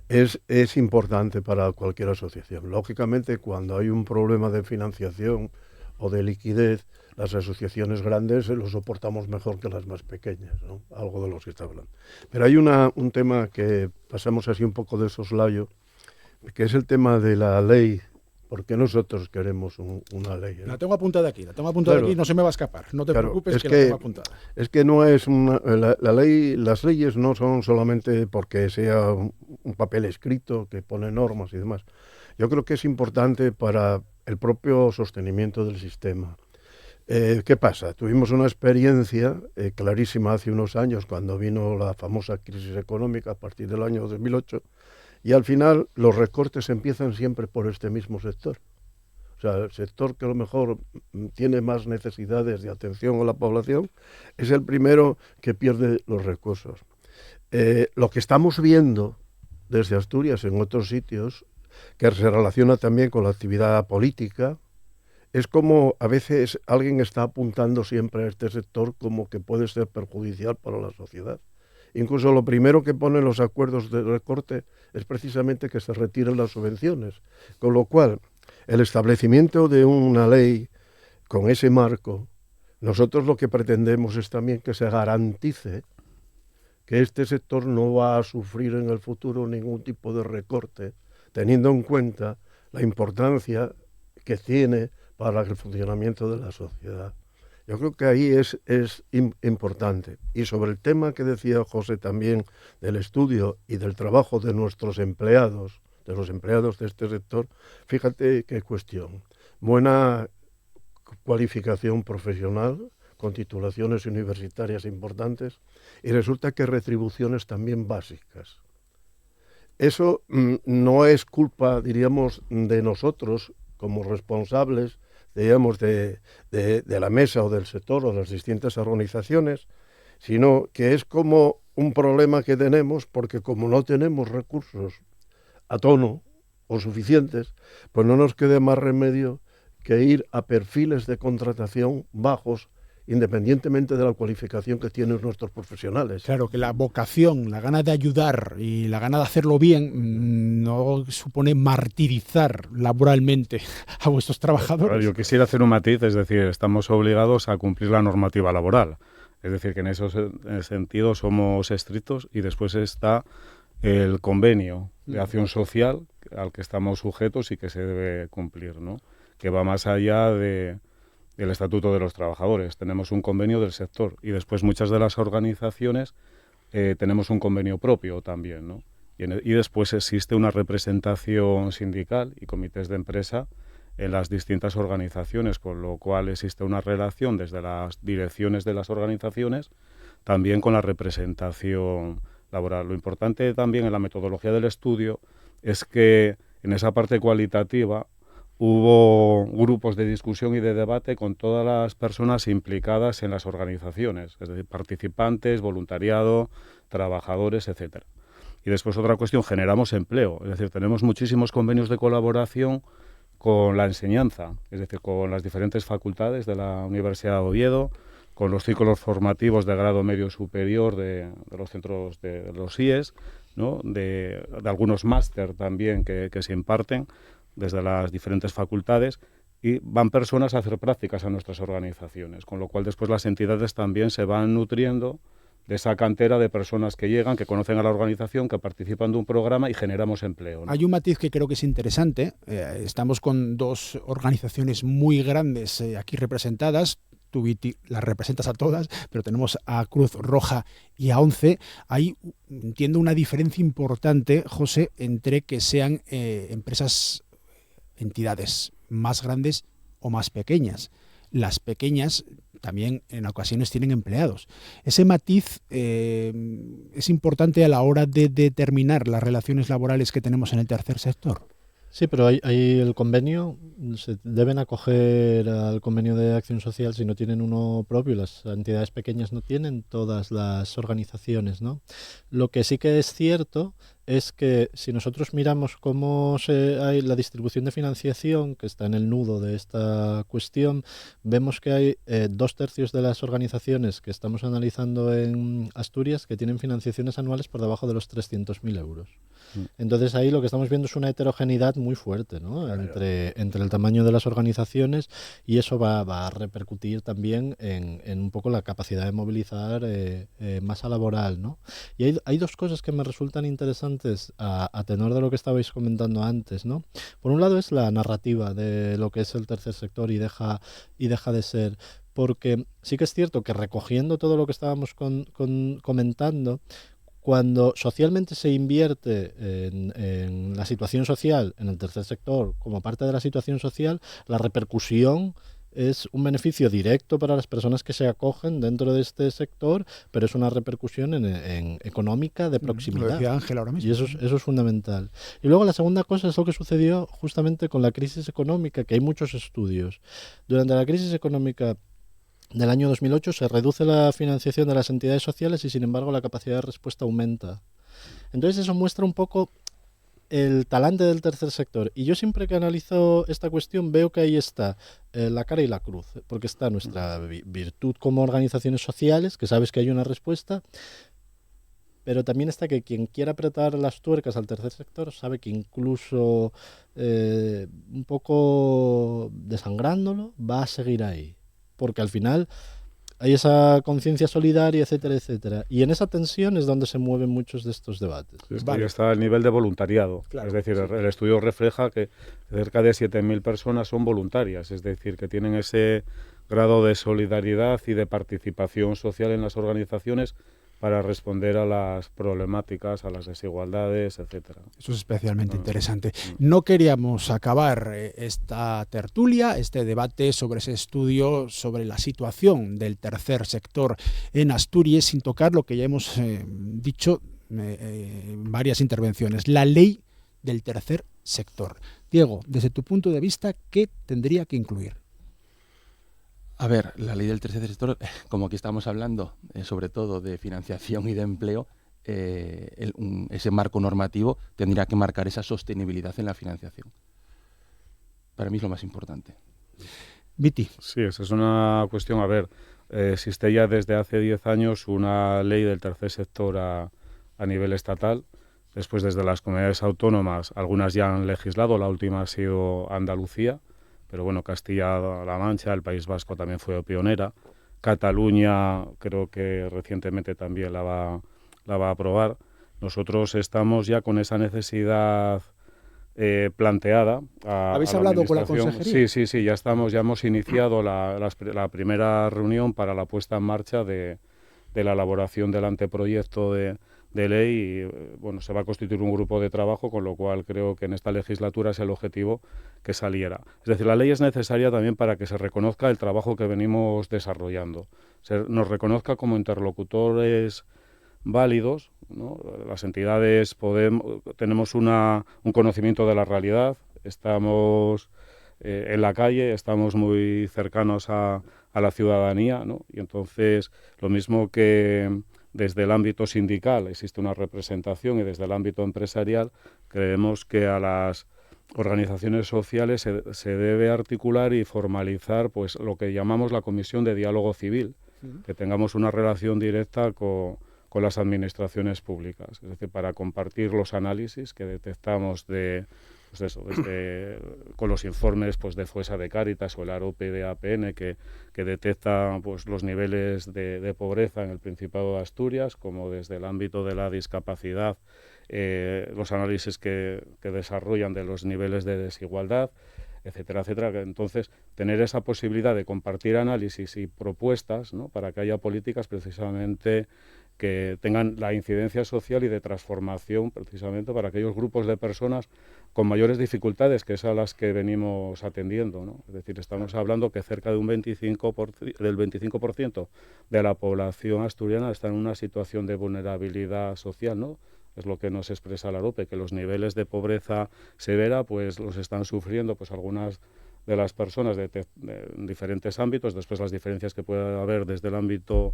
es importante para cualquier asociación. Lógicamente, cuando hay un problema de financiación o de liquidez, las asociaciones grandes lo soportamos mejor que las más pequeñas, ¿no? Algo de lo que está hablando. Pero hay un tema que pasamos así un poco de soslayo, que es el tema de la ley. ¿Por qué nosotros queremos una ley? La tengo apuntada aquí, Claro. aquí, no se me va a escapar. No te preocupes, es que la tengo apuntada. Es que no es la ley, las leyes no son solamente porque sea un papel escrito que pone normas y demás. Yo creo que es importante para el propio sostenimiento del sistema. ¿Qué pasa? Tuvimos una experiencia clarísima hace unos años cuando vino la famosa crisis económica a partir del año 2008. Y al final los recortes empiezan siempre por este mismo sector. O sea, el sector que a lo mejor tiene más necesidades de atención a la población es el primero que pierde los recursos. Lo que estamos viendo desde Asturias en otros sitios, que se relaciona también con la actividad política, es como a veces alguien está apuntando siempre a este sector como que puede ser perjudicial para la sociedad. Incluso lo primero que ponen los acuerdos de recorte es precisamente que se retiren las subvenciones. Con lo cual, el establecimiento de una ley con ese marco, nosotros lo que pretendemos es también que se garantice que este sector no va a sufrir en el futuro ningún tipo de recorte, teniendo en cuenta la importancia que tiene para el funcionamiento de la sociedad. Yo creo que ahí es importante. Y sobre el tema que decía José también del estudio y del trabajo de nuestros empleados, de los empleados de este sector, fíjate qué cuestión. Buena cualificación profesional, con titulaciones universitarias importantes, y resulta que retribuciones también básicas. Eso no es culpa, diríamos, de nosotros como responsables, digamos, de la mesa o del sector o de las distintas organizaciones, sino que es como un problema que tenemos porque como no tenemos recursos a tono o suficientes, pues no nos quede más remedio que ir a perfiles de contratación bajos, independientemente de la cualificación que tienen nuestros profesionales. Claro, que la vocación, la gana de ayudar y la gana de hacerlo bien no supone martirizar laboralmente a vuestros trabajadores. Yo quisiera hacer un matiz, es decir, estamos obligados a cumplir la normativa laboral. Es decir, que en ese sentido somos estrictos, y después está el convenio de acción social al que estamos sujetos y que se debe cumplir, ¿no? Que va más allá del Estatuto de los Trabajadores. Tenemos un convenio del sector, y después muchas de las organizaciones tenemos un convenio propio también, ¿no? Y después existe una representación sindical y comités de empresa en las distintas organizaciones, con lo cual existe una relación desde las direcciones de las organizaciones también con la representación laboral. Lo importante también en la metodología del estudio es que en esa parte cualitativa hubo grupos de discusión y de debate con todas las personas implicadas en las organizaciones, es decir, participantes, voluntariado, trabajadores, etcétera. Y después otra cuestión, generamos empleo, es decir, tenemos muchísimos convenios de colaboración con la enseñanza, es decir, con las diferentes facultades de la Universidad de Oviedo, con los ciclos formativos de grado medio superior de los centros de los IES, ¿no? de algunos máster también que se imparten desde las diferentes facultades, y van personas a hacer prácticas a nuestras organizaciones, con lo cual después las entidades también se van nutriendo de esa cantera de personas que llegan, que conocen a la organización, que participan de un programa, y generamos empleo, ¿no? Hay un matiz que creo que es interesante. Estamos con dos organizaciones muy grandes aquí representadas. Tú, Viti, las representas a todas, pero tenemos a Cruz Roja y a ONCE. Hay, entiendo, una diferencia importante, José, entre que sean empresas, entidades más grandes o más pequeñas. Las pequeñas también en ocasiones tienen empleados. Ese matiz es importante a la hora de determinar las relaciones laborales que tenemos en el tercer sector. Sí, pero hay el convenio, se deben acoger al convenio de acción social si no tienen uno propio. Las entidades pequeñas no tienen, todas las organizaciones, ¿no? Lo que sí que es cierto es que si nosotros miramos cómo hay la distribución de financiación, que está en el nudo de esta cuestión, vemos que hay 2/3 de las organizaciones que estamos analizando en Asturias que tienen financiaciones anuales por debajo de los 300.000 euros. Entonces ahí lo que estamos viendo es una heterogeneidad muy fuerte, ¿no? Entre el tamaño de las organizaciones, y eso va a repercutir también en un poco la capacidad de movilizar masa laboral, ¿no? Y hay dos cosas que me resultan interesantes a tenor de lo que estabais comentando antes, ¿no? Por un lado es la narrativa de lo que es el tercer sector y deja de ser, porque sí que es cierto que recogiendo todo lo que estábamos comentando, cuando socialmente se invierte en la situación social, en el tercer sector, como parte de la situación social, la repercusión es un beneficio directo para las personas que se acogen dentro de este sector, pero es una repercusión en económica de proximidad. Lo decía Ángel ahora mismo. Y eso es fundamental. Y luego la segunda cosa es lo que sucedió justamente con la crisis económica, que hay muchos estudios. Durante la crisis económica del año 2008 se reduce la financiación de las entidades sociales y, sin embargo, la capacidad de respuesta aumenta. Entonces eso muestra un poco el talante del tercer sector. Y yo siempre que analizo esta cuestión veo que ahí está la cara y la cruz, porque está nuestra virtud como organizaciones sociales, que sabes que hay una respuesta, pero también está que quien quiera apretar las tuercas al tercer sector sabe que incluso un poco desangrándolo va a seguir ahí. Porque al final hay esa conciencia solidaria, etcétera, etcétera. Y en esa tensión es donde se mueven muchos de estos debates. Sí, vale. Está el nivel de voluntariado. Claro, es decir, sí. El estudio refleja que cerca de 7.000 personas son voluntarias, es decir, que tienen ese grado de solidaridad y de participación social en las organizaciones para responder a las problemáticas, a las desigualdades, etcétera. Eso es especialmente interesante. No queríamos acabar esta tertulia, este debate sobre ese estudio, sobre la situación del tercer sector en Asturias, sin tocar lo que ya hemos dicho en varias intervenciones, la ley del tercer sector. Diego, desde tu punto de vista, ¿qué tendría que incluir? A ver, la ley del tercer sector, como aquí estamos hablando sobre todo de financiación y de empleo, ese marco normativo tendría que marcar esa sostenibilidad en la financiación. Para mí es lo más importante. Viti. Sí, esa es una cuestión. A ver, existe ya desde hace 10 años una ley del tercer sector a nivel estatal. Después, desde las comunidades autónomas, algunas ya han legislado, la última ha sido Andalucía, pero bueno, Castilla-La Mancha, el País Vasco también fue pionera. Cataluña creo que recientemente también la va a aprobar. Nosotros estamos ya con esa necesidad planteada. ¿Habéis a hablado con la administración. consejería? Sí, ya hemos iniciado la primera reunión para la puesta en marcha de la elaboración del anteproyecto de ley y bueno, se va a constituir un grupo de trabajo, con lo cual creo que en esta legislatura es el objetivo que saliera. Es decir, la ley es necesaria también para que se reconozca el trabajo que venimos desarrollando, nos reconozca como interlocutores válidos, ¿no? Las entidades tenemos un conocimiento de la realidad, estamos en la calle, estamos muy cercanos a la ciudadanía, ¿no? Y entonces, lo mismo que desde el ámbito sindical existe una representación y desde el ámbito empresarial creemos que a las organizaciones sociales se debe articular y formalizar pues lo que llamamos la Comisión de Diálogo Civil, que tengamos una relación directa con las administraciones públicas, es decir, para compartir los análisis que detectamos con los informes pues de FUESA de Cáritas o el AROPE de APN que detecta pues los niveles de pobreza en el Principado de Asturias, como desde el ámbito de la discapacidad, los análisis que desarrollan de los niveles de desigualdad, etcétera, etcétera. Entonces, tener esa posibilidad de compartir análisis y propuestas, ¿no?, para que haya políticas precisamente que tengan la incidencia social y de transformación precisamente para aquellos grupos de personas con mayores dificultades, que es a las que venimos atendiendo, ¿no? Es decir, estamos hablando que cerca de del 25% de la población asturiana está en una situación de vulnerabilidad social, ¿no? Es lo que nos expresa la AROPE, que los niveles de pobreza severa pues los están sufriendo pues algunas de las personas de diferentes ámbitos, después las diferencias que puede haber desde el ámbito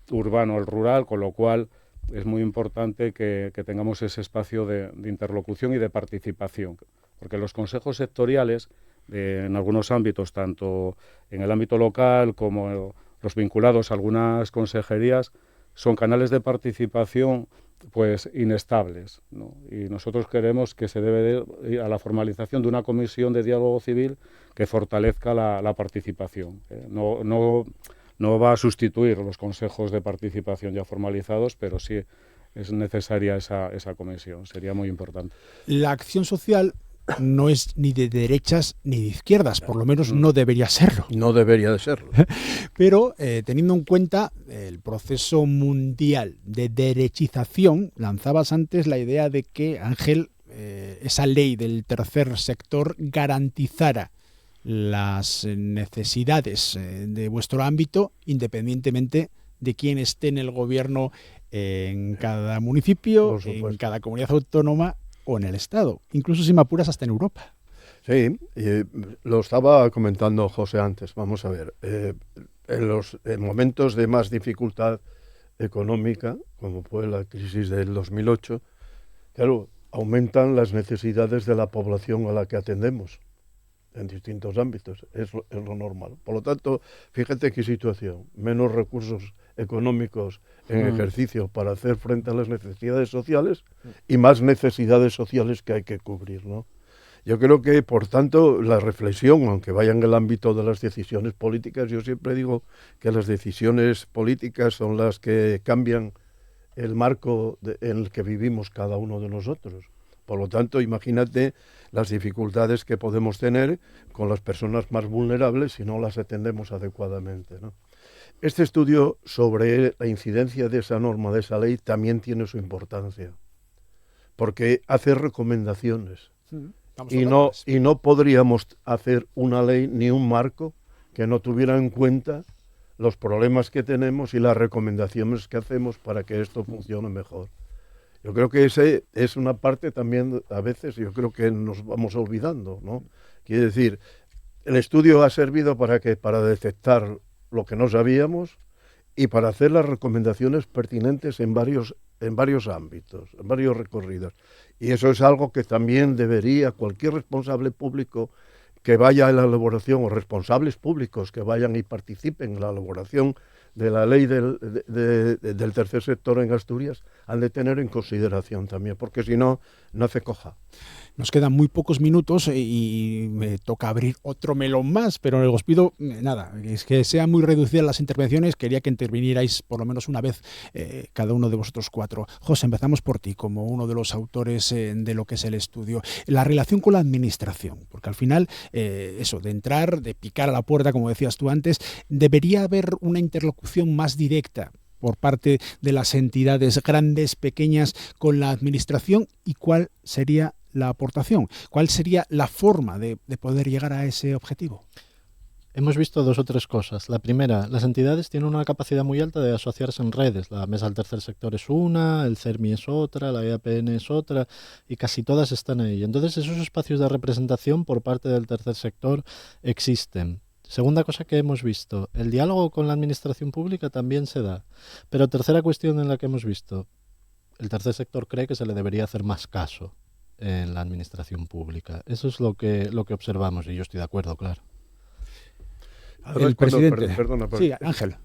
urbano al rural, con lo cual es muy importante que tengamos ese espacio de interlocución y de participación, porque los consejos sectoriales en algunos ámbitos, tanto en el ámbito local como los vinculados a algunas consejerías, son canales de participación pues inestables, ¿no? Y nosotros queremos que se debe ir a la formalización de una comisión de diálogo civil que fortalezca la participación. No va a sustituir los consejos de participación ya formalizados, pero sí es necesaria esa comisión, sería muy importante. La acción social no es ni de derechas ni de izquierdas, por lo menos no debería serlo. No debería de serlo. Pero teniendo en cuenta el proceso mundial de derechización, lanzabas antes la idea de que, Ángel, esa ley del tercer sector garantizara las necesidades de vuestro ámbito, independientemente de quién esté en el gobierno en cada municipio, en cada comunidad autónoma o en el Estado, incluso si me apuras hasta en Europa. Sí, lo estaba comentando José antes. Vamos a ver, en los momentos de más dificultad económica, como fue la crisis del 2008, claro, aumentan las necesidades de la población a la que atendemos en distintos ámbitos, es lo normal. Por lo tanto, fíjate qué situación, menos recursos económicos en ejercicio para hacer frente a las necesidades sociales y más necesidades sociales que hay que cubrir, ¿no? Yo creo que, por tanto, la reflexión, aunque vaya en el ámbito de las decisiones políticas, yo siempre digo que las decisiones políticas son las que cambian el marco en el que vivimos cada uno de nosotros. Por lo tanto, imagínate las dificultades que podemos tener con las personas más vulnerables si no las atendemos adecuadamente, ¿no? Este estudio sobre la incidencia de esa norma, de esa ley, también tiene su importancia, porque hace recomendaciones. Y no podríamos hacer una ley ni un marco que no tuviera en cuenta los problemas que tenemos y las recomendaciones que hacemos para que esto funcione mejor. Yo creo que ese es una parte también, a veces, yo creo que nos vamos olvidando, ¿no? Quiere decir, el estudio ha servido para detectar lo que no sabíamos y para hacer las recomendaciones pertinentes en varios en varios ámbitos, en varios recorridos. Y eso es algo que también debería cualquier responsable público que vaya a la elaboración, o responsables públicos que vayan y participen en la elaboración de la ley del tercer sector en Asturias, han de tener en consideración también, porque si no, no hace coja. Nos quedan muy pocos minutos y me toca abrir otro melón más, pero os pido, nada, es que sean muy reducidas las intervenciones. Quería que intervinierais por lo menos una vez cada uno de vosotros 4. José, empezamos por ti, como uno de los autores de lo que es el estudio. La relación con la administración, porque al final, eso, de entrar, de picar a la puerta, como decías tú antes, debería haber una interlocución más directa por parte de las entidades grandes, pequeñas, con la administración. ¿Y cuál sería la aportación? ¿Cuál sería la forma de poder llegar a ese objetivo? Hemos visto 2 o 3 cosas. La primera, las entidades tienen una capacidad muy alta de asociarse en redes. La Mesa del Tercer Sector es una, el CERMI es otra, la EAPN es otra, y casi todas están ahí. Entonces, esos espacios de representación por parte del tercer sector existen. Segunda cosa que hemos visto, el diálogo con la administración pública también se da. Pero tercera cuestión en la que hemos visto, el tercer sector cree que se le debería hacer más caso en la administración pública. Eso es lo que observamos, y yo estoy de acuerdo, claro. El presidente. Perdona, sí, Ángel.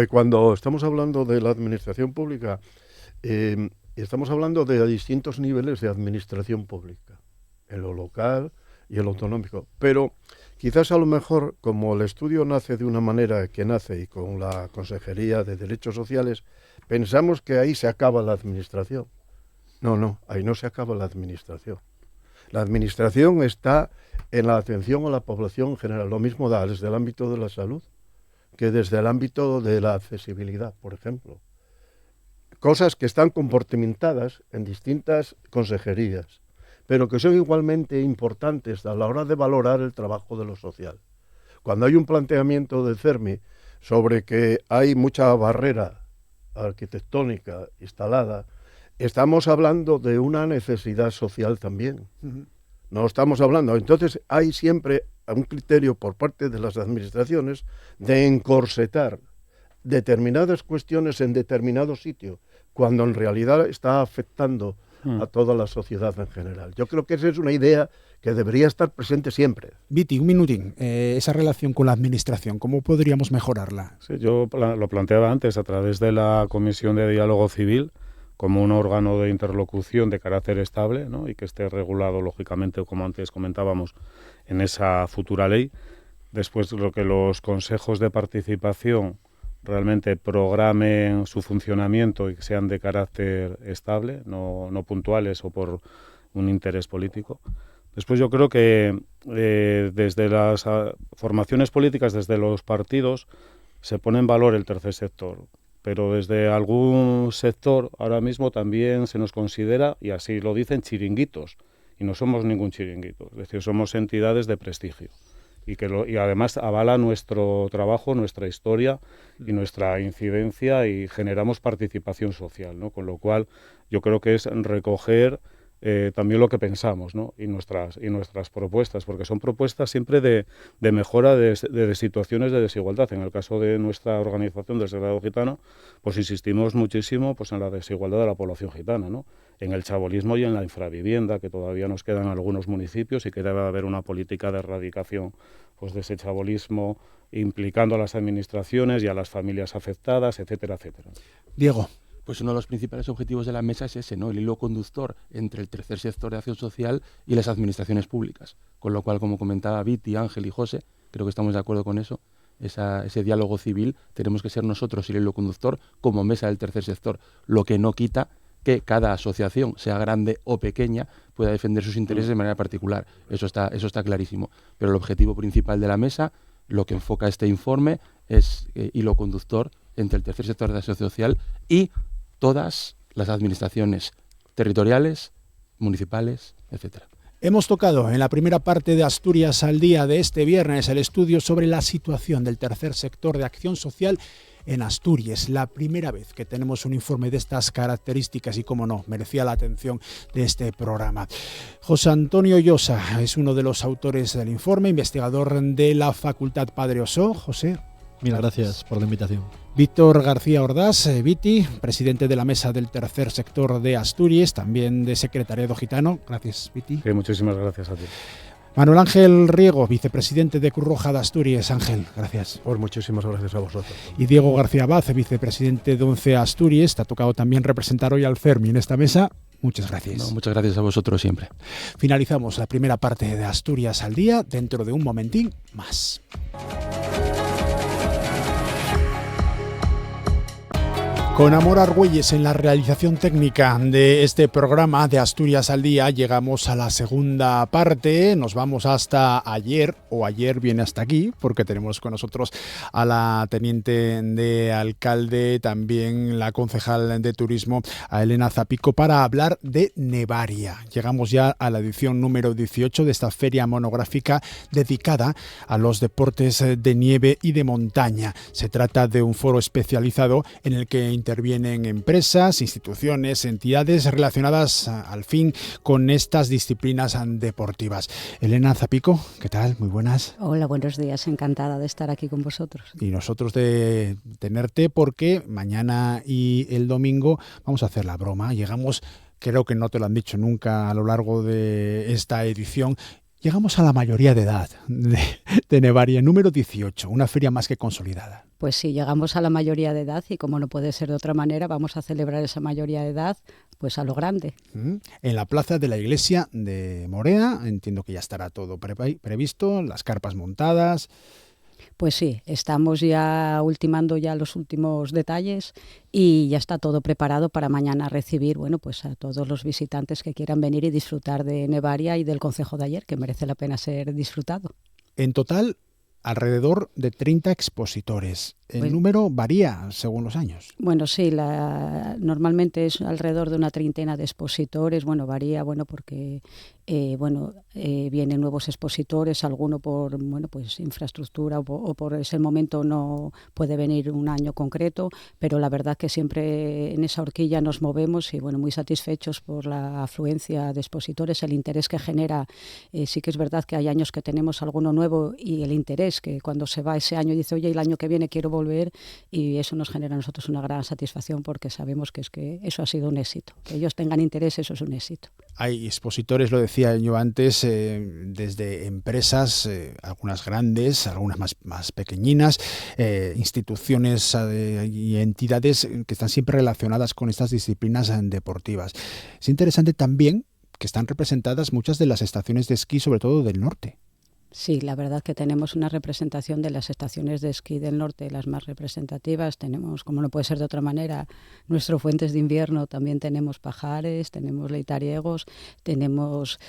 Cuando estamos hablando de la administración pública, estamos hablando de distintos niveles de administración pública, en lo local y en lo autonómico. Pero quizás a lo mejor, como el estudio nace de una manera que nace y con la Consejería de Derechos Sociales, pensamos que ahí se acaba la administración. No, ahí no se acaba la administración. La administración está en la atención a la población en general. Lo mismo da desde el ámbito de la salud que desde el ámbito de la accesibilidad, por ejemplo. Cosas que están compartimentadas en distintas consejerías, pero que son igualmente importantes a la hora de valorar el trabajo de lo social. Cuando hay un planteamiento del CERMI sobre que hay mucha barrera arquitectónica instalada, estamos hablando de una necesidad social también. No estamos hablando. Entonces hay siempre un criterio por parte de las administraciones de encorsetar determinadas cuestiones en determinado sitio, cuando en realidad está afectando a toda la sociedad en general. Yo creo que esa es una idea que debería estar presente siempre. Viti, un minutín. Esa relación con la administración, ¿cómo podríamos mejorarla? Sí, yo lo planteaba antes a través de la Comisión de Diálogo Civil, como un órgano de interlocución de carácter estable, ¿no? Y que esté regulado, lógicamente, como antes comentábamos, en esa futura ley. Después, lo que los consejos de participación realmente programen su funcionamiento y que sean de carácter estable, no puntuales o por un interés político. Después yo creo que desde las formaciones políticas, desde los partidos, se pone en valor el tercer sector. Pero desde algún sector ahora mismo también se nos considera, y así lo dicen, chiringuitos, y no somos ningún chiringuito, es decir, somos entidades de prestigio, y además avala nuestro trabajo, nuestra historia y nuestra incidencia, y generamos participación social, ¿no? Con lo cual yo creo que es recoger también lo que pensamos, ¿no? y nuestras propuestas, porque son propuestas siempre de mejora de situaciones de desigualdad. En el caso de nuestra organización del Sagrado Gitano, pues insistimos muchísimo pues en la desigualdad de la población gitana, ¿no? En el chabolismo y en la infravivienda, que todavía nos quedan en algunos municipios, y que debe haber una política de erradicación pues de ese chabolismo, implicando a las administraciones y a las familias afectadas, etcétera, etcétera. Diego. Pues uno de los principales objetivos de la mesa es ese, ¿no? El hilo conductor entre el tercer sector de acción social y las administraciones públicas. Con lo cual, como comentaba Viti, Ángel y José, creo que estamos de acuerdo con eso. Ese diálogo civil tenemos que ser nosotros el hilo conductor como mesa del tercer sector, lo que no quita que cada asociación, sea grande o pequeña, pueda defender sus intereses de manera particular. Eso está clarísimo. Pero el objetivo principal de la mesa, lo que enfoca este informe, es hilo conductor entre el tercer sector de acción social y todas las administraciones territoriales, municipales, etcétera. Hemos tocado en la primera parte de Asturias al Día de este viernes el estudio sobre la situación del tercer sector de acción social en Asturias. La primera vez que tenemos un informe de estas características y, cómo no, merecía la atención de este programa. José Antonio Llosa es uno de los autores del informe, investigador de la Facultad Padre Osó. José, Mil gracias por la invitación. Víctor García Ordaz, Viti, presidente de la Mesa del Tercer Sector de Asturias, también de Secretariado Gitano. Gracias, Viti. Muchísimas gracias a ti. Manuel Ángel Riego, vicepresidente de Cruz Roja de Asturias. Ángel, gracias. Pues muchísimas gracias a vosotros. Y Diego García Baz, vicepresidente de ONCE Asturias. Te ha tocado también representar hoy al CERMI en esta mesa. Muchas gracias. No, muchas gracias a vosotros siempre. Finalizamos la primera parte de Asturias al día dentro de un momentín más. Con Amor Argüelles en la realización técnica de este programa de Asturias al Día, llegamos a la segunda parte. Nos vamos hasta ayer, o ayer viene hasta aquí, porque tenemos con nosotros a la teniente de alcalde, también la concejal de turismo, a Elena Zapico, para hablar de Nevaria. Llegamos ya a la edición número 18 de esta feria monográfica dedicada a los deportes de nieve y de montaña. Se trata de un foro especializado en el que intervienen empresas, instituciones, entidades relacionadas al fin con estas disciplinas deportivas. Elena Zapico, ¿qué tal? Muy buenas. Hola, buenos días. Encantada de estar aquí con vosotros. Y nosotros de tenerte porque mañana y el domingo vamos a hacer la broma. Llegamos, creo que no te lo han dicho nunca a lo largo de esta edición, llegamos a la mayoría de edad de Nevaria, número 18, una feria más que consolidada. Pues sí, llegamos a la mayoría de edad y como no puede ser de otra manera, vamos a celebrar esa mayoría de edad pues a lo grande. En la plaza de la iglesia de Morea, entiendo que ya estará todo previsto, las carpas montadas. Pues sí, estamos ya ultimando ya los últimos detalles y ya está todo preparado para mañana recibir, bueno, pues a todos los visitantes que quieran venir y disfrutar de Nevaria y del concejo de ayer, que merece la pena ser disfrutado. En total, alrededor de 30 expositores. El número varía según los años. Bueno, sí, normalmente es alrededor de una treintena de expositores. Bueno, varía, bueno, porque vienen nuevos expositores, alguno por pues infraestructura o por ese momento no puede venir un año concreto, pero la verdad que siempre en esa horquilla nos movemos y bueno, muy satisfechos por la afluencia de expositores, el interés que genera. Sí que es verdad que hay años que tenemos alguno nuevo y el interés que cuando se va ese año dice, oye, el año que viene quiero volver, y eso nos genera a nosotros una gran satisfacción porque sabemos que eso ha sido un éxito. Que ellos tengan interés, eso es un éxito. Hay expositores, lo decía yo antes, desde empresas, algunas grandes, algunas más pequeñinas, instituciones y entidades que están siempre relacionadas con estas disciplinas deportivas. Es interesante también que están representadas muchas de las estaciones de esquí, sobre todo del norte. Sí, la verdad que tenemos una representación de las estaciones de esquí del norte, las más representativas. Tenemos, como no puede ser de otra manera, nuestros Fuentes de Invierno, también tenemos Pajares, tenemos Leitariegos, tenemos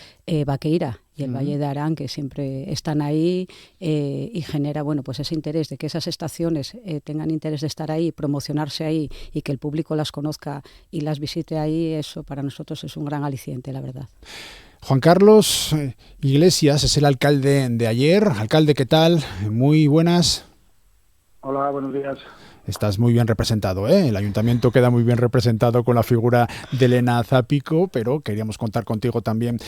Vaqueira y el Valle de Arán, que siempre están ahí y genera bueno, pues ese interés de que esas estaciones tengan interés de estar ahí, promocionarse ahí y que el público las conozca y las visite ahí. Eso para nosotros es un gran aliciente, la verdad. Juan Carlos Iglesias es el alcalde de ayer. Alcalde, ¿qué tal? Muy buenas. Hola, buenos días. Estás muy bien representado, ¿eh? El ayuntamiento queda muy bien representado con la figura de Elena Zapico, pero queríamos contar contigo también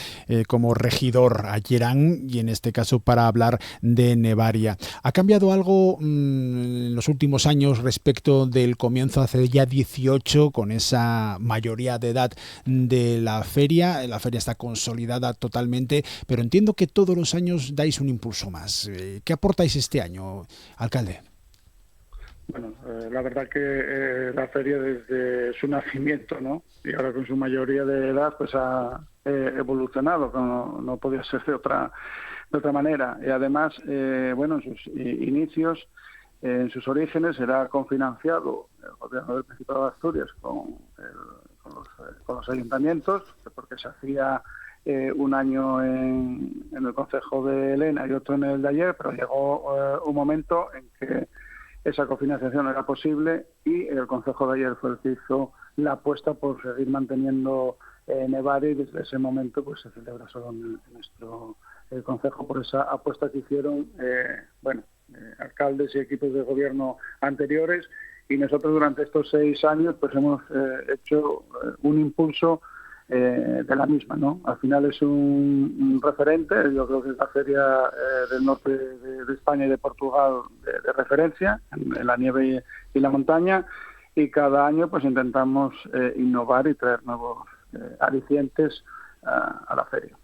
como regidor ayerán y en este caso para hablar de Nevaria. ¿Ha cambiado algo en los últimos años respecto del comienzo hace ya 18 con esa mayoría de edad de la feria? La feria está consolidada totalmente, pero entiendo que todos los años dais un impulso más. ¿Qué aportáis este año, alcalde? Bueno, la verdad que la feria desde su nacimiento, ¿no? Y ahora con su mayoría de edad, pues ha evolucionado, no podía ser de otra manera. Y además, bueno, en sus inicios, en sus orígenes, era confinanciado el gobierno del Principado de Asturias con los ayuntamientos, porque se hacía un año en el concejo de Elena y otro en el de ayer, pero llegó un momento en que esa cofinanciación era posible y el concejo de ayer fue el que hizo la apuesta por seguir manteniendo Nevaria y desde ese momento pues se celebra solo en nuestro concejo por esa apuesta que hicieron alcaldes y equipos de gobierno anteriores, y nosotros durante estos 6 años pues hemos hecho un impulso de la misma, ¿no? Al final es un referente, yo creo que es la feria del norte de España y de Portugal de referencia en la nieve y la montaña, y cada año pues intentamos innovar y traer nuevos alicientes a la feria.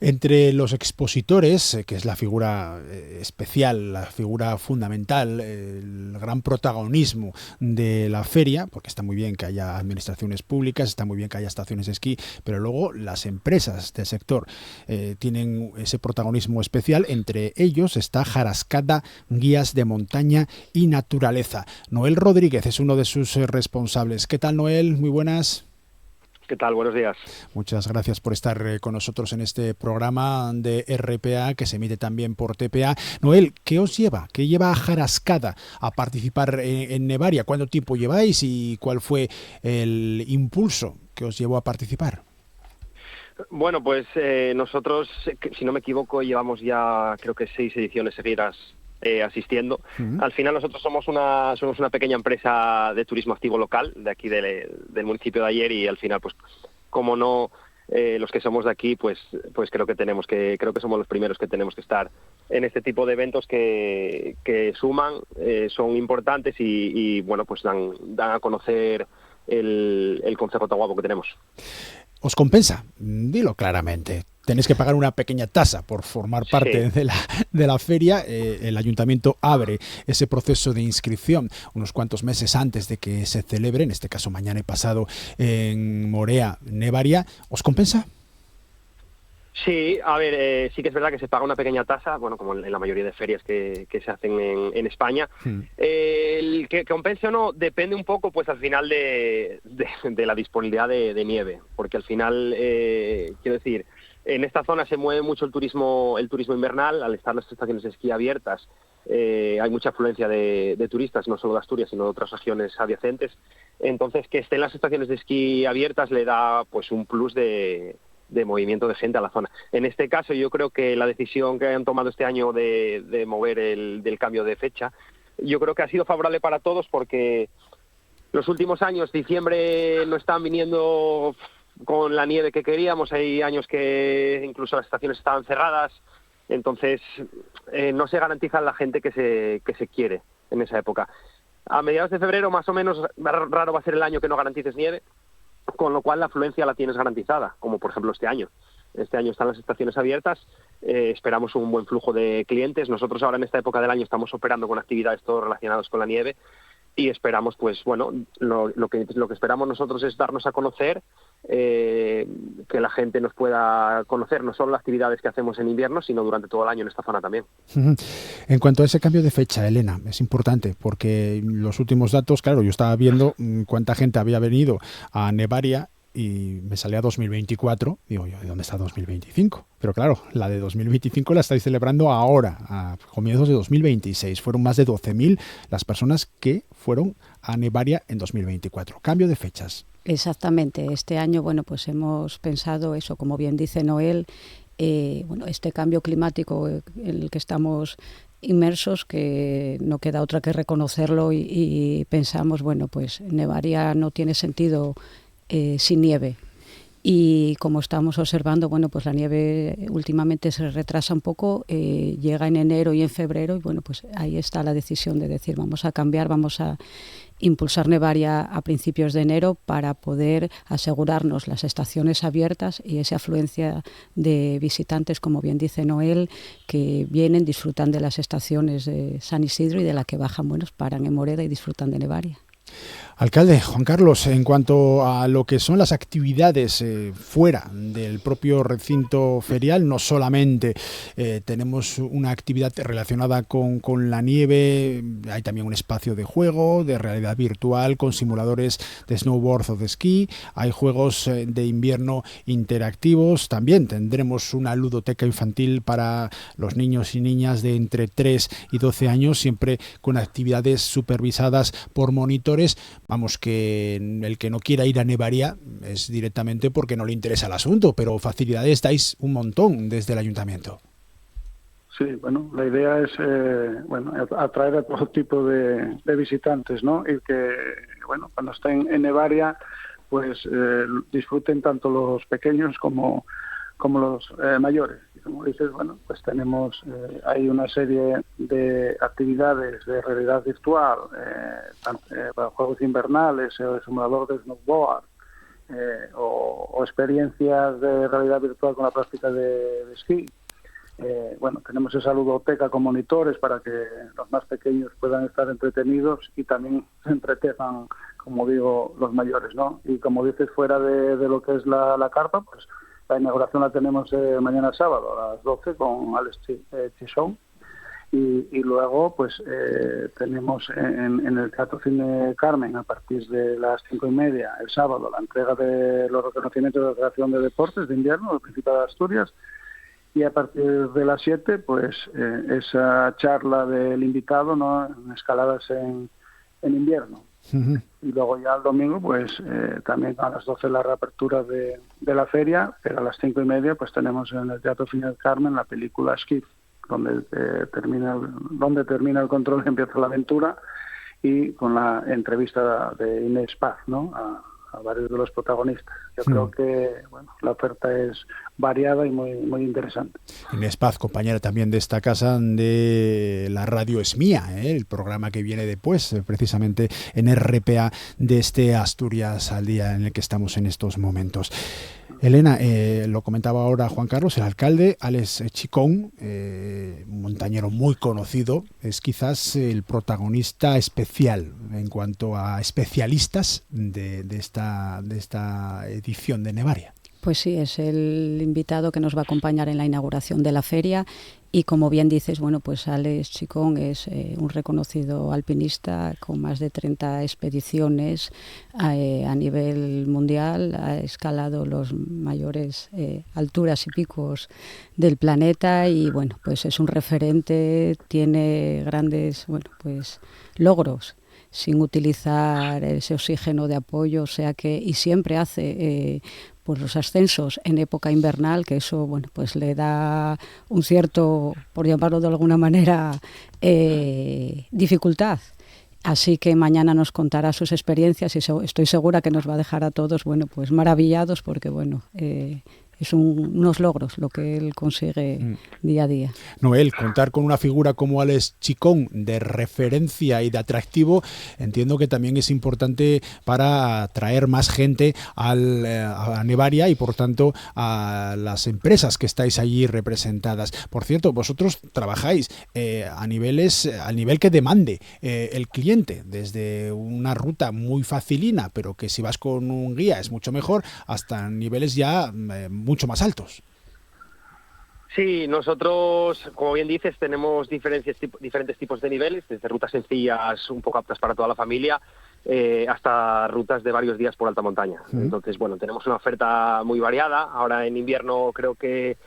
Entre los expositores, que es la figura especial, la figura fundamental, el gran protagonismo de la feria, porque está muy bien que haya administraciones públicas, está muy bien que haya estaciones de esquí, pero luego las empresas del sector tienen ese protagonismo especial. Entre ellos está Jarascada Guías de Montaña y Naturaleza. Noel Rodríguez es uno de sus responsables. ¿Qué tal, Noel? Muy buenas. ¿Qué tal? Buenos días. Muchas gracias por estar con nosotros en este programa de RPA que se emite también por TPA. Noel, ¿qué os lleva? ¿Qué lleva a Jarascada a participar en Nevaria? ¿Cuánto tiempo lleváis y cuál fue el impulso que os llevó a participar? Bueno, pues nosotros, si no me equivoco, llevamos ya creo que 6 ediciones seguidas asistiendo. Al final nosotros somos una pequeña empresa de turismo activo local de aquí del municipio de Aller, y al final pues como no los que somos de aquí pues creo que somos los primeros que tenemos que estar en este tipo de eventos que suman, son importantes y bueno, pues dan a conocer el concejo tan guapo que tenemos. ¿Os compensa? Dilo claramente. Tenéis que pagar una pequeña tasa por formar parte de la feria. El ayuntamiento abre ese proceso de inscripción unos cuantos meses antes de que se celebre, en este caso mañana y pasado, en Morea, Nevaria. ¿Os compensa? Sí, a ver, sí que es verdad que se paga una pequeña tasa, bueno, como en la mayoría de ferias que se hacen en España. El que compense o no depende un poco, pues al final de la disponibilidad de nieve, porque al final, quiero decir, en esta zona se mueve mucho el turismo invernal. Al estar las estaciones de esquí abiertas, hay mucha afluencia de turistas, no solo de Asturias, sino de otras regiones adyacentes. Entonces, que estén las estaciones de esquí abiertas le da pues un plus de movimiento de gente a la zona. En este caso, yo creo que la decisión que han tomado este año de mover del cambio de fecha, yo creo que ha sido favorable para todos, porque los últimos años, diciembre, no están viniendo con la nieve que queríamos. Hay años que incluso las estaciones estaban cerradas, entonces no se garantiza a la gente que se quiere en esa época. A mediados de febrero, más o menos, raro va a ser el año que no garantices nieve, con lo cual la afluencia la tienes garantizada, como por ejemplo este año. Este año están las estaciones abiertas, esperamos un buen flujo de clientes. Nosotros ahora en esta época del año estamos operando con actividades todos relacionadas con la nieve, y esperamos, pues bueno, lo que esperamos nosotros es darnos a conocer, que la gente nos pueda conocer no solo las actividades que hacemos en invierno, sino durante todo el año en esta zona también. En cuanto a ese cambio de fecha, Elena, es importante, porque los últimos datos, claro, yo estaba viendo cuánta gente había venido a Nevaria y me salía 2024, digo yo, ¿de dónde está 2025? Pero claro, la de 2025 la estáis celebrando ahora, a comienzos de 2026. Fueron más de 12.000 las personas que fueron a Nevaria en 2024. Cambio de fechas. Exactamente. Este año, bueno, pues hemos pensado eso, como bien dice Noel, bueno, este cambio climático en el que estamos inmersos, que no queda otra que reconocerlo, y pensamos, bueno, pues Nevaria no tiene sentido sin nieve. Y como estamos observando, bueno, pues la nieve últimamente se retrasa un poco, llega en enero y en febrero, y bueno, pues ahí está la decisión de decir, vamos a cambiar, vamos a impulsar Nevaria a principios de enero para poder asegurarnos las estaciones abiertas y esa afluencia de visitantes, como bien dice Noel, que vienen, disfrutan de las estaciones de San Isidro y de la que bajan, bueno, paran en Moreda y disfrutan de Nevaria. Alcalde, Juan Carlos, en cuanto a lo que son las actividades fuera del propio recinto ferial, no solamente tenemos una actividad relacionada con la nieve, hay también un espacio de juego, de realidad virtual, con simuladores de snowboard o de esquí, hay juegos de invierno interactivos, también tendremos una ludoteca infantil para los niños y niñas de entre 3 y 12 años, siempre con actividades supervisadas por monitores. Vamos, que el que no quiera ir a Nevaria es directamente porque no le interesa el asunto, pero facilidades dais un montón desde el ayuntamiento. Sí, bueno, la idea es atraer a todo tipo de visitantes, ¿no? Y que, bueno, cuando estén en Nevaria, pues disfruten tanto los pequeños como los mayores. Y como dices, bueno, pues tenemos hay una serie de actividades de realidad virtual, para juegos invernales, el simulador de snowboard, o experiencias de realidad virtual con la práctica de esquí. Bueno, tenemos esa ludoteca con monitores para que los más pequeños puedan estar entretenidos y también se entretengan, como digo, los mayores, ¿no? Y como dices, fuera de lo que es la carpa, pues la inauguración la tenemos mañana sábado a las 12 con Alex Chisón. Y luego pues tenemos en el Teatro Cine Carmen a partir de las 5:30 el sábado la entrega de los reconocimientos de la Federación de Deportes de Invierno del Principado de Asturias, y a partir de las 7 pues esa charla del invitado, ¿no?, en escaladas en invierno. Uh-huh. Y luego ya el domingo pues también a las 12 la reapertura de la feria, pero a las 5:30 pues tenemos en el Teatro Cine Carmen la película Skiff, donde termina el control y empieza la aventura, y con la entrevista de Inés Paz, ¿no?, a varios de los protagonistas. Yo creo que bueno, la oferta es variada y muy interesante. Inés Paz, compañera también de esta casa, de la radio Es Mía, el programa que viene después, precisamente en RPA de este Asturias al Día en el que estamos en estos momentos. Elena, lo comentaba ahora Juan Carlos, el alcalde, Alex Chicón, un montañero muy conocido, es quizás el protagonista especial en cuanto a especialistas de esta edición de Nevaria. Pues sí, es el invitado que nos va a acompañar en la inauguración de la feria. Y como bien dices, bueno, pues Alex Chicón es un reconocido alpinista con más de 30 expediciones a nivel mundial. Ha escalado los mayores alturas y picos del planeta y, bueno, pues es un referente, tiene grandes, bueno, pues logros sin utilizar ese oxígeno de apoyo, o sea que, y siempre hace pues los ascensos en época invernal, que eso, bueno, pues le da un cierto, por llamarlo de alguna manera, dificultad. Así que mañana nos contará sus experiencias y estoy segura que nos va a dejar a todos, bueno, pues maravillados, porque bueno, es unos logros lo que él consigue día a día. Noel, contar con una figura como Alex Chicón de referencia y de atractivo, entiendo que también es importante para atraer más gente a Nevaria y por tanto a las empresas que estáis allí representadas. Por cierto, vosotros trabajáis al nivel que demande el cliente, desde una ruta muy facilina, pero que si vas con un guía es mucho mejor, hasta niveles ya mucho más altos. Sí, nosotros, como bien dices, tenemos diferentes tipos de niveles, desde rutas sencillas, un poco aptas para toda la familia, hasta rutas de varios días por alta montaña. Entonces, bueno, tenemos una oferta muy variada. Ahora en invierno creo que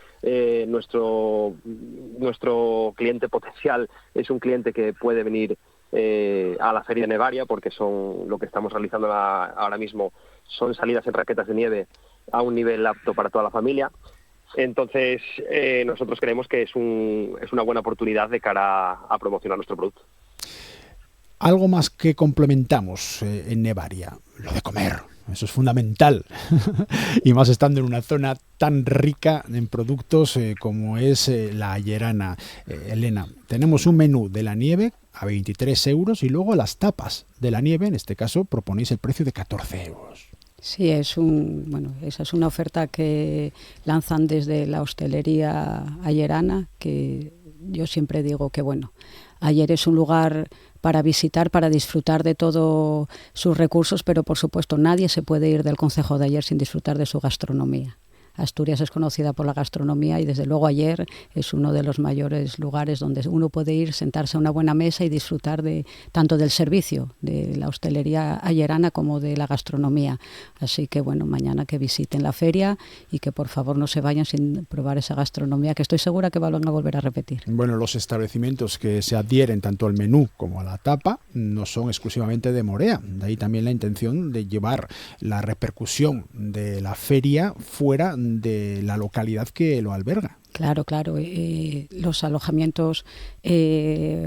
nuestro cliente potencial es un cliente que puede venir a la Feria de Nevaria, porque son lo que estamos realizando ahora mismo son salidas en raquetas de nieve a un nivel apto para toda la familia. Entonces, nosotros creemos que es una buena oportunidad de cara a promocionar nuestro producto. Algo más que complementamos en Nevaria, lo de comer. Eso es fundamental. Y más estando en una zona tan rica en productos como es la Ayerana. Elena, tenemos un menú de la nieve a 23 euros y luego las tapas de la nieve, en este caso, proponéis el precio de 14 euros. Sí, esa es una oferta que lanzan desde la hostelería ayerana, que yo siempre digo que, bueno, Ayer es un lugar para visitar, para disfrutar de todos sus recursos, pero por supuesto nadie se puede ir del concejo de Ayer sin disfrutar de su gastronomía. Asturias es conocida por la gastronomía y desde luego Ayer es uno de los mayores lugares donde uno puede ir, sentarse a una buena mesa y disfrutar de tanto del servicio de la hostelería ayerana como de la gastronomía. Así que bueno, mañana que visiten la feria y que por favor no se vayan sin probar esa gastronomía, que estoy segura que van a volver a repetir. Bueno, los establecimientos que se adhieren tanto al menú como a la tapa no son exclusivamente de Morea. De ahí también la intención de llevar la repercusión de la feria fuera de la localidad que lo alberga. Claro. Los alojamientos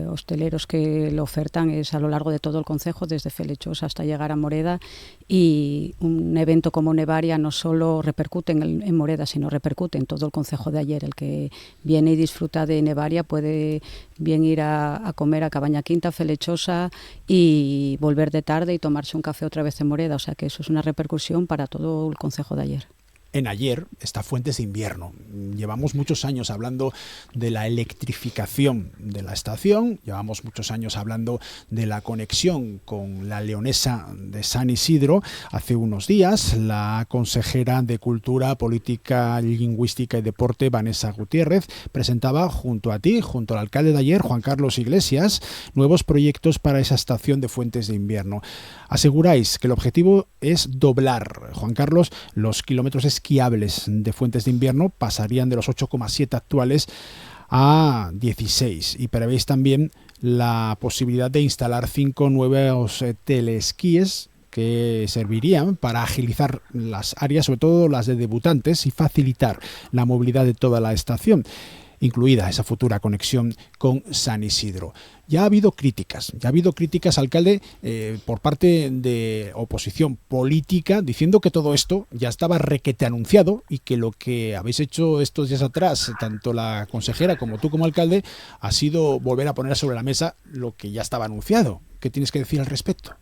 hosteleros que lo ofertan es a lo largo de todo el concejo, desde Felechosa hasta llegar a Moreda, y un evento como Nevaria no solo repercute en Moreda, sino repercute en todo el concejo de Aller. El que viene y disfruta de Nevaria puede bien ir a comer a Cabaña Quinta, Felechosa, y volver de tarde y tomarse un café otra vez en Moreda. O sea que eso es una repercusión para todo el concejo de Aller. En Aller está Fuentes de Invierno. Llevamos muchos años hablando de la electrificación de la estación, llevamos muchos años hablando de la conexión con la leonesa de San Isidro. Hace unos días, la consejera de Cultura, Política, Lingüística y Deporte, Vanessa Gutiérrez, presentaba junto a ti, junto al alcalde de Aller, Juan Carlos Iglesias, nuevos proyectos para esa estación de Fuentes de Invierno. Aseguráis que el objetivo es doblar, Juan Carlos, los kilómetros esquiables de Fuentes de Invierno, pasarían de los 8,7 actuales a 16, y prevéis también la posibilidad de instalar 5 nuevos teleesquíes que servirían para agilizar las áreas, sobre todo las de debutantes, y facilitar la movilidad de toda la estación, incluida esa futura conexión con San Isidro. Ya ha habido críticas, alcalde, por parte de oposición política, diciendo que todo esto ya estaba requete anunciado y que lo que habéis hecho estos días atrás, tanto la consejera como tú como alcalde, ha sido volver a poner sobre la mesa lo que ya estaba anunciado. ¿Qué tienes que decir al respecto?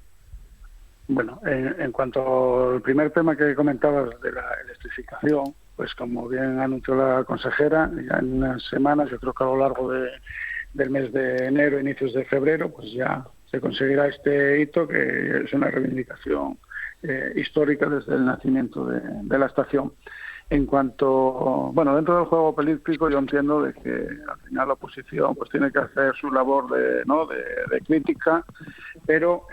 Bueno, en cuanto al primer tema que comentabas de la electrificación, pues como bien anunció la consejera, ya en unas semanas, yo creo que a lo largo del mes de enero, inicios de febrero, pues ya se conseguirá este hito, que es una reivindicación histórica desde el nacimiento de la estación. En cuanto, bueno, dentro del juego político, yo entiendo de que al final la oposición pues tiene que hacer su labor de crítica, pero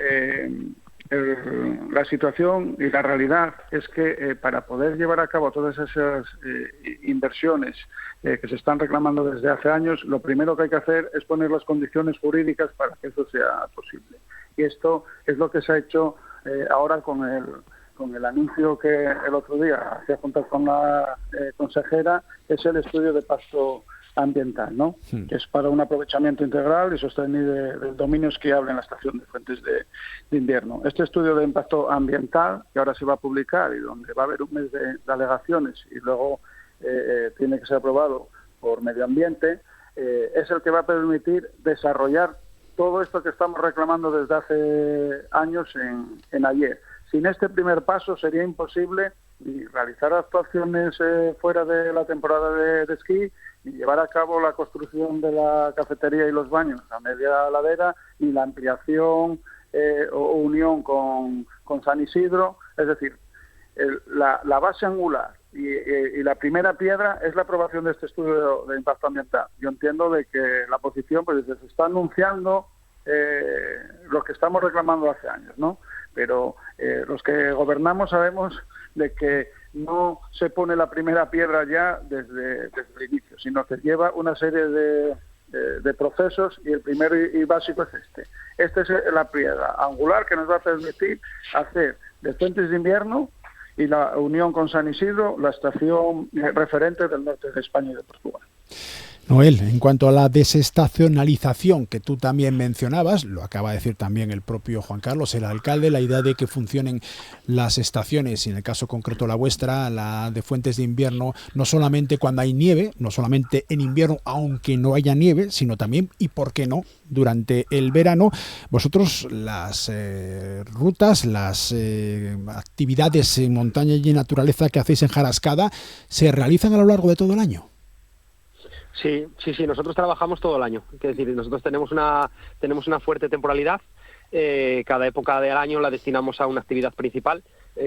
la situación y la realidad es que para poder llevar a cabo todas esas inversiones que se están reclamando desde hace años, lo primero que hay que hacer es poner las condiciones jurídicas para que eso sea posible. Y esto es lo que se ha hecho ahora con el anuncio que el otro día hacía junto con la consejera, es el estudio de impacto ambiental, ¿no? Que es para un aprovechamiento integral y sostenible del dominio esquiable en la estación de Fuentes de Invierno. Este estudio de impacto ambiental, que ahora se va a publicar y donde va a haber un mes de alegaciones y luego tiene que ser aprobado por Medio Ambiente, es el que va a permitir desarrollar todo esto que estamos reclamando desde hace años en Aller. Sin este primer paso sería imposible ni realizar actuaciones fuera de la temporada de esquí, ni llevar a cabo la construcción de la cafetería y los baños a media ladera, ni la ampliación o unión con San Isidro. Es decir, la base angular y la primera piedra es la aprobación de este estudio de impacto ambiental. Yo entiendo de que la oposición pues se está anunciando lo que estamos reclamando hace años, ¿no? Pero los que gobernamos sabemos de que no se pone la primera piedra ya desde el inicio, sino que lleva una serie de procesos, y el primero y básico es este. Esta es la piedra angular que nos va a permitir hacer de Fuentes de Invierno y la unión con San Isidro la estación referente del norte de España y de Portugal. Noel, en cuanto a la desestacionalización que tú también mencionabas, lo acaba de decir también el propio Juan Carlos, el alcalde, la idea de que funcionen las estaciones, y en el caso concreto la vuestra, la de Fuentes de Invierno, no solamente cuando hay nieve, no solamente en invierno, aunque no haya nieve, sino también, y por qué no, durante el verano. Vosotros las rutas, las actividades en montaña y en naturaleza que hacéis en Jarascada, ¿se realizan a lo largo de todo el año? Sí, nosotros trabajamos todo el año. Es decir, nosotros tenemos una fuerte temporalidad. Cada época del año la destinamos a una actividad principal.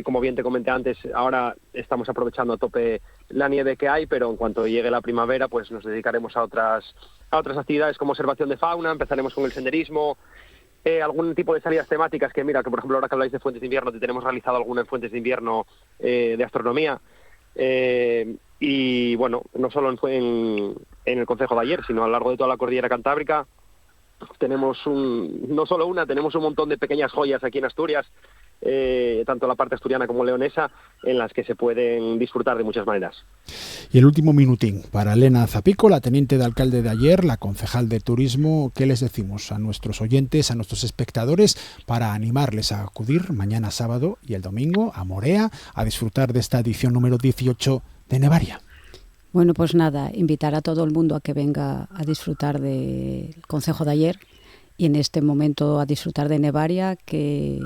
Como bien te comenté antes, ahora estamos aprovechando a tope la nieve que hay, pero en cuanto llegue la primavera, pues nos dedicaremos a otras actividades como observación de fauna. Empezaremos con el senderismo, algún tipo de salidas temáticas que, mira, que por ejemplo ahora que habláis de Fuentes de Invierno, tenemos realizado alguna en Fuentes de Invierno de astronomía. Y bueno, no solo en el concejo de Aller, sino a lo largo de toda la cordillera cantábrica. Tenemos tenemos un montón de pequeñas joyas aquí en Asturias, tanto la parte asturiana como leonesa, en las que se pueden disfrutar de muchas maneras. Y el último minutín para Elena Zapico, la teniente de alcalde de ayer, la concejal de turismo. ¿Qué les decimos a nuestros oyentes, a nuestros espectadores, para animarles a acudir mañana sábado y el domingo a Morea a disfrutar de esta edición número 18 de Nevaria? Bueno, pues nada, invitar a todo el mundo a que venga a disfrutar del concejo de ayer y en este momento a disfrutar de Nevaria, que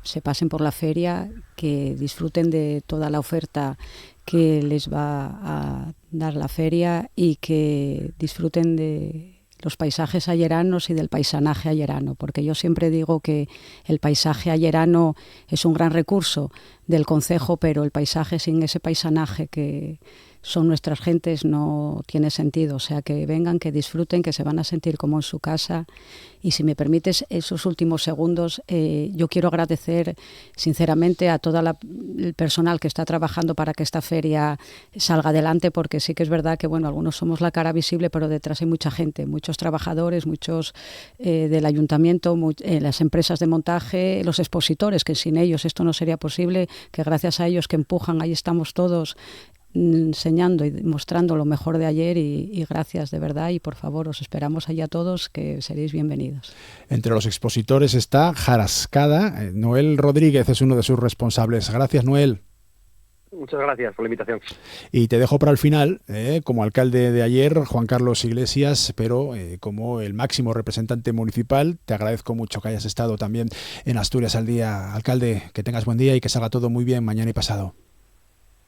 se pasen por la feria, que disfruten de toda la oferta que les va a dar la feria y que disfruten de los paisajes ayeranos y del paisanaje ayerano, porque yo siempre digo que el paisaje ayerano es un gran recurso del concejo, pero el paisaje sin ese paisanaje que son nuestras gentes no tiene sentido. O sea, que vengan, que disfruten, que se van a sentir como en su casa. Y si me permites esos últimos segundos, yo quiero agradecer sinceramente a todo el personal que está trabajando para que esta feria salga adelante, porque sí que es verdad que bueno, algunos somos la cara visible, pero detrás hay mucha gente, muchos trabajadores, muchos del ayuntamiento, las empresas de montaje, los expositores, que sin ellos esto no sería posible, que gracias a ellos que empujan, ahí estamos todos enseñando y mostrando lo mejor de ayer y gracias de verdad, y por favor os esperamos allá todos, que seréis bienvenidos. Entre los expositores está Jarascada. Noel Rodríguez es uno de sus responsables. Gracias, Noel. Muchas gracias por la invitación. Y te dejo para el final, como alcalde de ayer, Juan Carlos Iglesias, pero como el máximo representante municipal, te agradezco mucho que hayas estado también en Asturias al Día. Alcalde, que tengas buen día y que salga todo muy bien mañana y pasado.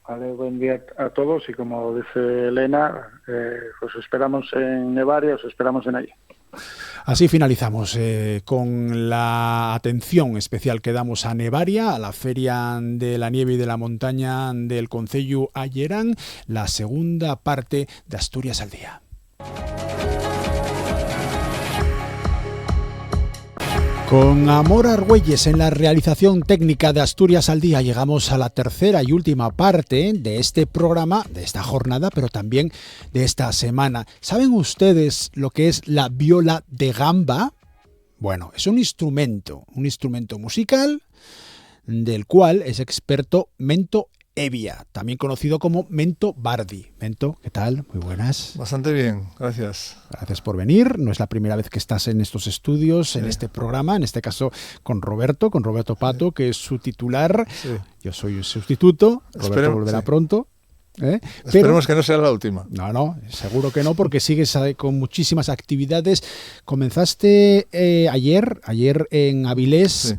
Vale, buen día a todos y como dice Elena, os esperamos en Nevaria, os esperamos en allí. Así finalizamos con la atención especial que damos a Nevaria, a la Feria de la Nieve y de la Montaña del Concello Ayerán, la segunda parte de Asturias al Día. Con Amor Argüelles en la realización técnica de Asturias al Día llegamos a la tercera y última parte de este programa, de esta jornada, pero también de esta semana. ¿Saben ustedes lo que es la viola de gamba? Bueno, es un instrumento musical del cual es experto Mento Evia, también conocido como Mento Bardi. Mento, ¿qué tal? Muy buenas. Bastante bien, gracias. Gracias por venir. No es la primera vez que estás en estos estudios, en este programa, en este caso con Roberto Pato, que es su titular. Sí. Yo soy el sustituto. Roberto volverá pronto. Esperemos que no sea la última. No, seguro que no, porque sigues con muchísimas actividades. Comenzaste ayer en Avilés. Sí.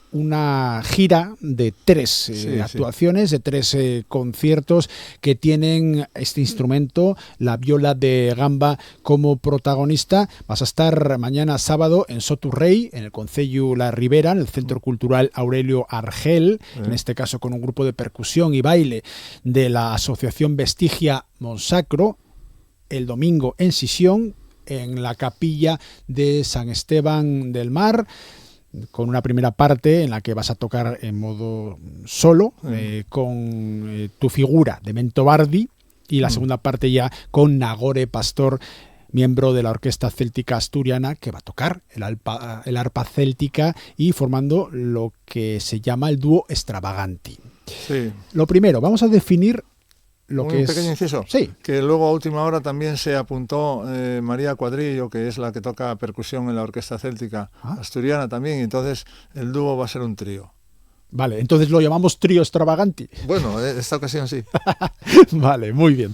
Una gira de tres actuaciones, de tres conciertos que tienen este instrumento, la viola de gamba, como protagonista. Vas a estar mañana sábado en Soturrey, en el Concello La Ribera, en el Centro Cultural Aurelio Argel, en este caso con un grupo de percusión y baile de la Asociación Vestigia Monsacro. El domingo en Sisión, en la capilla de San Esteban del Mar, con una primera parte en la que vas a tocar en modo solo, con tu figura de Mento Bardi, y la segunda parte ya con Nagore Pastor, miembro de la Orquesta Céltica Asturiana, que va a tocar el arpa céltica y formando lo que se llama el dúo Extravaganti. Sí. Lo primero, vamos a definir lo que es... Un pequeño inciso, sí. Que luego a última hora también se apuntó María Cuadrillo, que es la que toca percusión en la Orquesta Céltica Asturiana también, y entonces el dúo va a ser un trío. Vale, entonces lo llamamos trío Extravaganti. Bueno, esta ocasión sí. Vale, muy bien.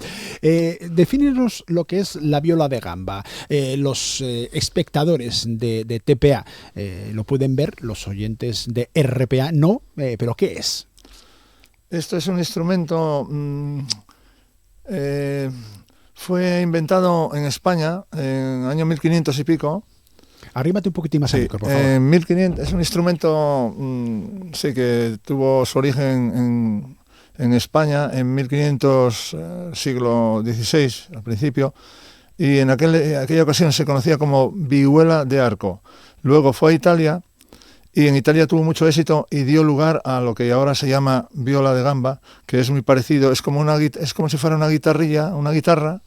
Defínenos lo que es la viola de gamba. Los espectadores de TPA lo pueden ver, los oyentes de RPA no, pero ¿qué es? Esto es un instrumento, fue inventado en España en el año 1500 y pico. Arrímate un poquitín más al micro, por favor. En 1500, es un instrumento que tuvo su origen en España en 1500, siglo XVI, al principio, y en aquella ocasión se conocía como vihuela de arco. Luego fue a Italia, y en Italia tuvo mucho éxito y dio lugar a lo que ahora se llama viola de gamba, que es muy parecido, es como si fuera una guitarra,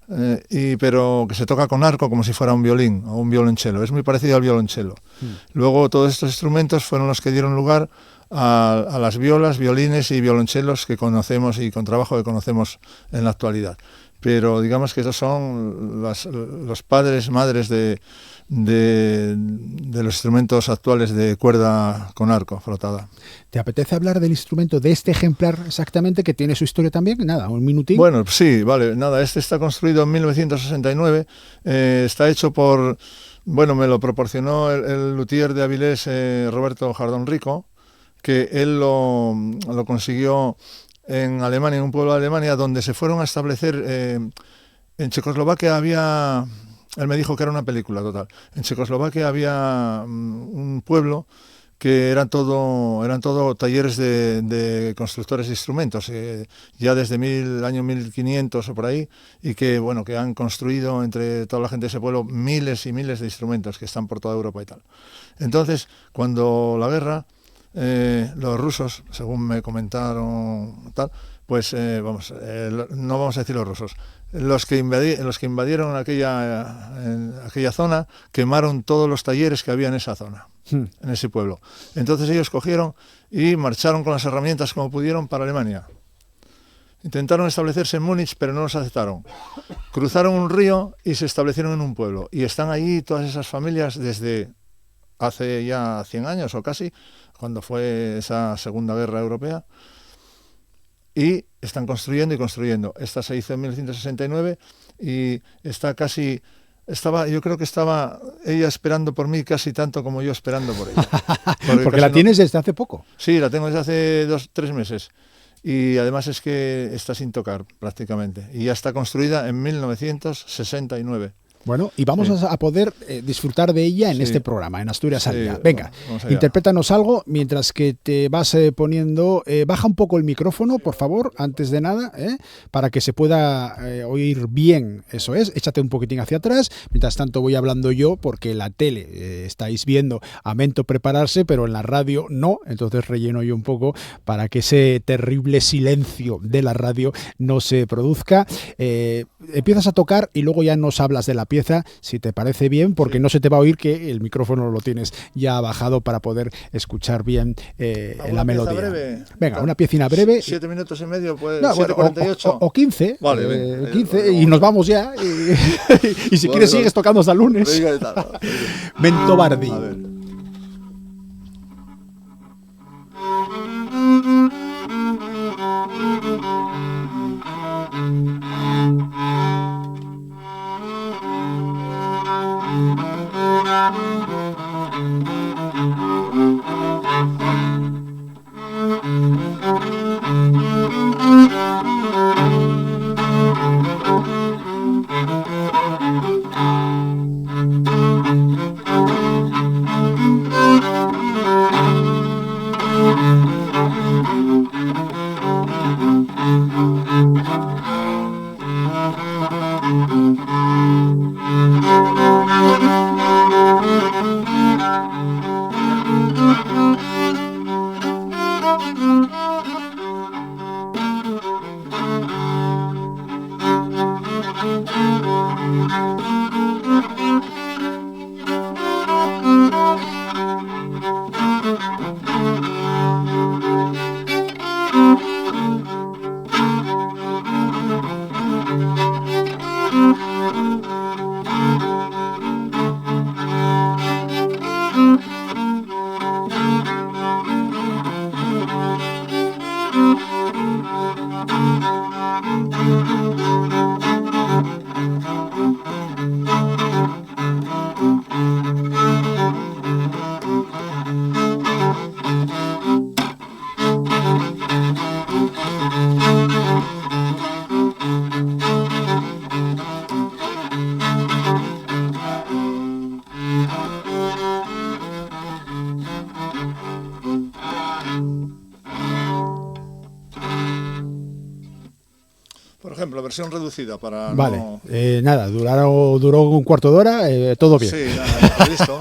pero que se toca con arco como si fuera un violín o un violonchelo. Es muy parecido al violonchelo. Luego todos estos instrumentos fueron los que dieron lugar a las violas, violines y violonchelos que conocemos y contrabajo que conocemos en la actualidad. Pero digamos que esos son los padres, madres de los instrumentos actuales de cuerda con arco frotada. ¿Te apetece hablar del instrumento, de este ejemplar exactamente, que tiene su historia también? Nada, un minutín. Bueno, sí, vale, nada, este está construido en 1969, está hecho por, bueno, me lo proporcionó el luthier de Avilés, Roberto Jardón Rico, que él lo consiguió en Alemania, en un pueblo de Alemania, donde se fueron a establecer, en Checoslovaquia había, él me dijo que era una película total, en Checoslovaquia había un pueblo que eran todo talleres de constructores de instrumentos, ya desde el año 1500 o por ahí, y que bueno, que han construido entre toda la gente de ese pueblo miles y miles de instrumentos que están por toda Europa y tal. Entonces, cuando la guerra, los rusos, según me comentaron tal, pues no vamos a decir los rusos, los que invadieron aquella zona quemaron todos los talleres que había en esa zona, en ese pueblo. Entonces ellos cogieron y marcharon con las herramientas como pudieron para Alemania. Intentaron establecerse en Múnich, pero no los aceptaron. Cruzaron un río y se establecieron en un pueblo. Y están allí todas esas familias desde hace ya 100 años o casi, cuando fue esa Segunda Guerra Europea, y están construyendo y construyendo. Esta se hizo en 1969 y yo creo que estaba ella esperando por mí casi tanto como yo esperando por ella. Porque la tienes desde hace poco. Sí, la tengo desde hace 2-3 meses. Y además es que está sin tocar prácticamente. Y ya está construida en 1969. Bueno, y vamos a poder disfrutar de ella en este programa, en Asturias al Día. Venga, interprétanos algo mientras que te vas poniendo... baja un poco el micrófono, por favor, antes de nada, para que se pueda oír bien, eso es. Échate un poquitín hacia atrás. Mientras tanto voy hablando yo, porque la tele estáis viendo a Mento prepararse, pero en la radio no. Entonces relleno yo un poco para que ese terrible silencio de la radio no se produzca. Empiezas a tocar y luego ya nos hablas de la pieza, si te parece bien, porque no se te va a oír que el micrófono lo tienes ya bajado para poder escuchar bien la melodía. Breve, venga, una piecina breve. 7 minutos y medio, pues, no, 7:48. O 15. Vale, 15 y nos vamos ya. Y si quieres sigues tocando hasta el lunes. Mento Bardi. A ver. Por ejemplo, versión reducida para... Vale, no... nada, duró un cuarto de hora, todo bien. Sí, nada, listo.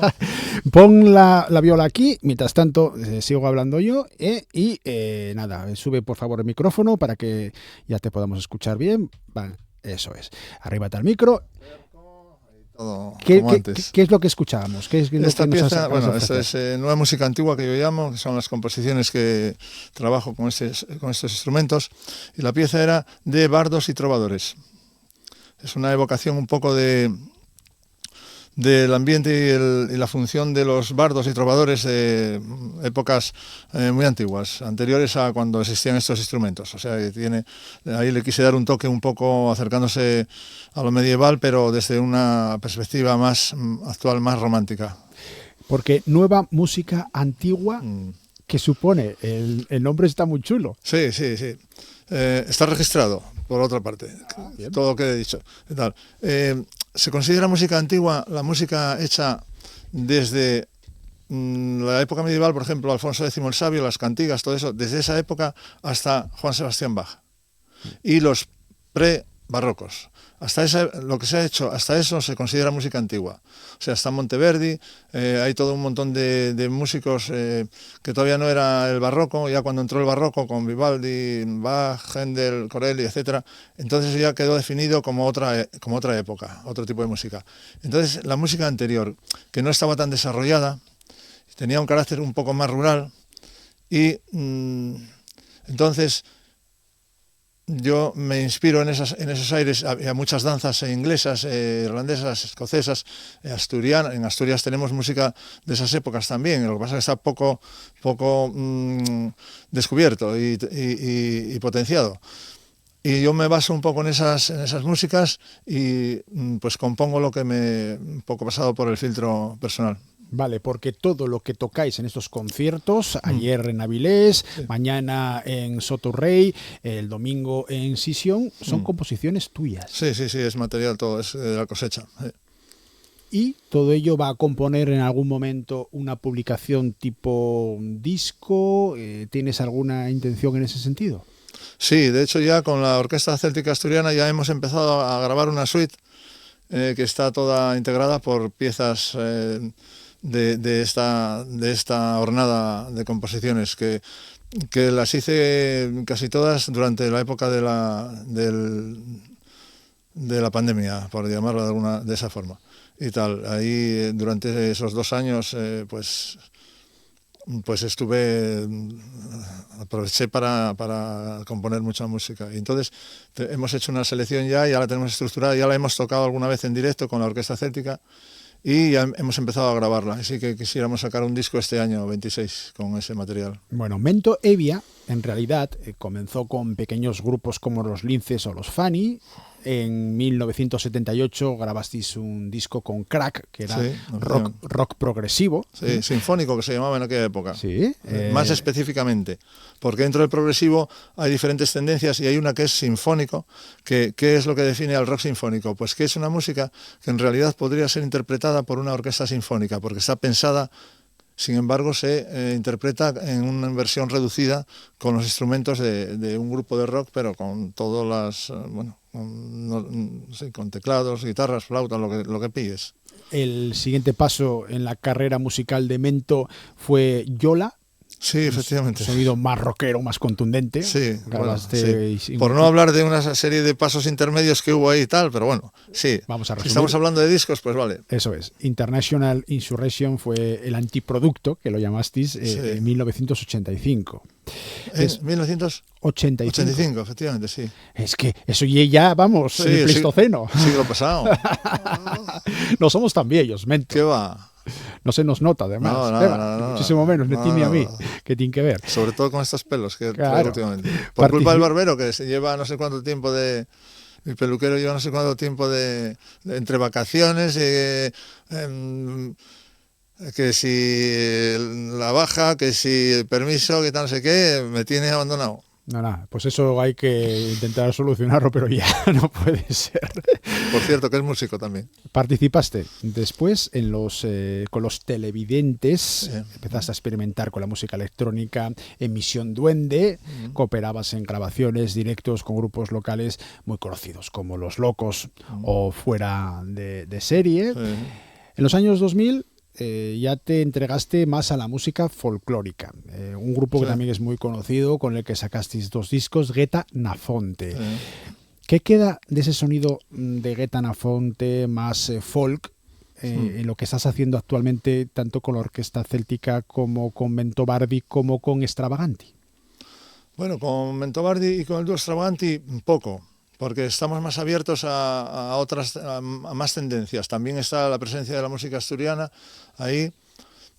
Pon la viola aquí, mientras tanto sigo hablando yo, y nada, sube por favor el micrófono para que ya te podamos escuchar bien. Vale. Eso es. Arríbate al micro. Todo ¿Qué es lo que escuchábamos? ¿Qué es lo Esta que nos pieza, has bueno, ofrecer? esta es nueva música antigua que yo llamo, que son las composiciones que trabajo con estos instrumentos, y la pieza era de bardos y trovadores. Es una evocación un poco del ambiente y la función de los bardos y trovadores de épocas muy antiguas, anteriores a cuando existían estos instrumentos. O sea, ahí le quise dar un toque un poco acercándose a lo medieval, pero desde una perspectiva más actual, más romántica. Porque nueva música antigua, ¿qué supone? El nombre está muy chulo. Sí. Está registrado, por otra parte, todo lo que he dicho. Se considera música antigua la música hecha desde la época medieval, por ejemplo, Alfonso X el Sabio, las cantigas, todo eso, desde esa época hasta Juan Sebastián Bach. Y los pre-barrocos. Lo que se ha hecho hasta eso se considera música antigua. O sea, está Monteverdi, hay todo un montón de músicos que todavía no era el barroco, ya cuando entró el barroco con Vivaldi, Bach, Händel, Corelli, etc. Entonces ya quedó definido como otra época, otro tipo de música. Entonces la música anterior, que no estaba tan desarrollada, tenía un carácter un poco más rural y entonces yo me inspiro en esos aires. Había muchas danzas inglesas, irlandesas, escocesas, asturianas. En Asturias tenemos música de esas épocas también, lo que pasa es que está poco descubierto y potenciado. Y yo me baso un poco en esas músicas y pues compongo lo que un poco pasado por el filtro personal. Vale, porque todo lo que tocáis en estos conciertos, ayer en Avilés, mañana en Sotorrey, el domingo en Sisión, son composiciones tuyas. Sí, es material todo, es de la cosecha. Y todo ello va a componer en algún momento una publicación tipo disco. ¿Tienes alguna intención en ese sentido? Sí, de hecho ya con la Orquesta Céltica Asturiana ya hemos empezado a grabar una suite que está toda integrada por piezas de esta hornada de composiciones que las hice casi todas durante la época de la pandemia, por llamarlo de esa forma. Y tal, ahí durante esos 2 años pues aproveché para componer mucha música. Y entonces hemos hecho una selección ya la tenemos estructurada, ya la hemos tocado alguna vez en directo con la Orquesta Céltica y ya hemos empezado a grabarla. Así que quisiéramos sacar un disco este año 26 con ese material. Bueno, Mento Evia en realidad comenzó con pequeños grupos como los Linces o los Fanny. En 1978 grabasteis un disco con Crack, que era rock progresivo. Sí, sinfónico, que se llamaba en aquella época. Sí. Más específicamente, porque dentro del progresivo hay diferentes tendencias y hay una que es sinfónico. ¿Qué es lo que define al rock sinfónico? Pues que es una música que en realidad podría ser interpretada por una orquesta sinfónica, porque está pensada. Sin embargo, se interpreta en una versión reducida con los instrumentos de un grupo de rock, pero con todas con teclados, guitarras, flautas, lo que pilles. El siguiente paso en la carrera musical de Mento fue Yola. Sí, efectivamente. Un sonido más rockero, más contundente. Sí, sí. Por no hablar de una serie de pasos intermedios que hubo ahí y tal, pero bueno, sí. Vamos a resumir. Si estamos hablando de discos, pues vale. Eso es. International Insurrection fue el antiproducto, que lo llamasteis, en 1985. ¿Es 1985, efectivamente, sí. Es que eso ya, vamos, en el Pleistoceno. Siglo pasado. No somos tan viejos, Mento. ¿Qué va? No se nos nota, además. No, muchísimo menos, ni a ti ni a mí, que tiene que ver. Sobre todo con estos pelos que claro. Últimamente. Por culpa del barbero, que se lleva no sé cuánto tiempo mi peluquero lleva no sé cuánto tiempo entre vacaciones, que si la baja, que si el permiso, que tal, no sé qué, me tiene abandonado. No, pues eso hay que intentar solucionarlo, pero ya no puede ser. Por cierto, que es músico también. Participaste después con los televidentes, empezaste a experimentar con la música electrónica en Misión Duende, cooperabas en grabaciones, directos con grupos locales muy conocidos como Los Locos o Fuera de Serie. En los años 2000 ya te entregaste más a la música folclórica, un grupo que también es muy conocido, con el que sacasteis 2 discos, Gueta Nafonte. ¿Qué queda de ese sonido de Gaetano Fonte más folk en lo que estás haciendo actualmente, tanto con la Orquesta Céltica como con Mentobardi como con Extravaganti? Bueno, con Mentobardi y con el dúo Extravaganti, poco, porque estamos más abiertos a otras, a más tendencias. También está la presencia de la música asturiana ahí,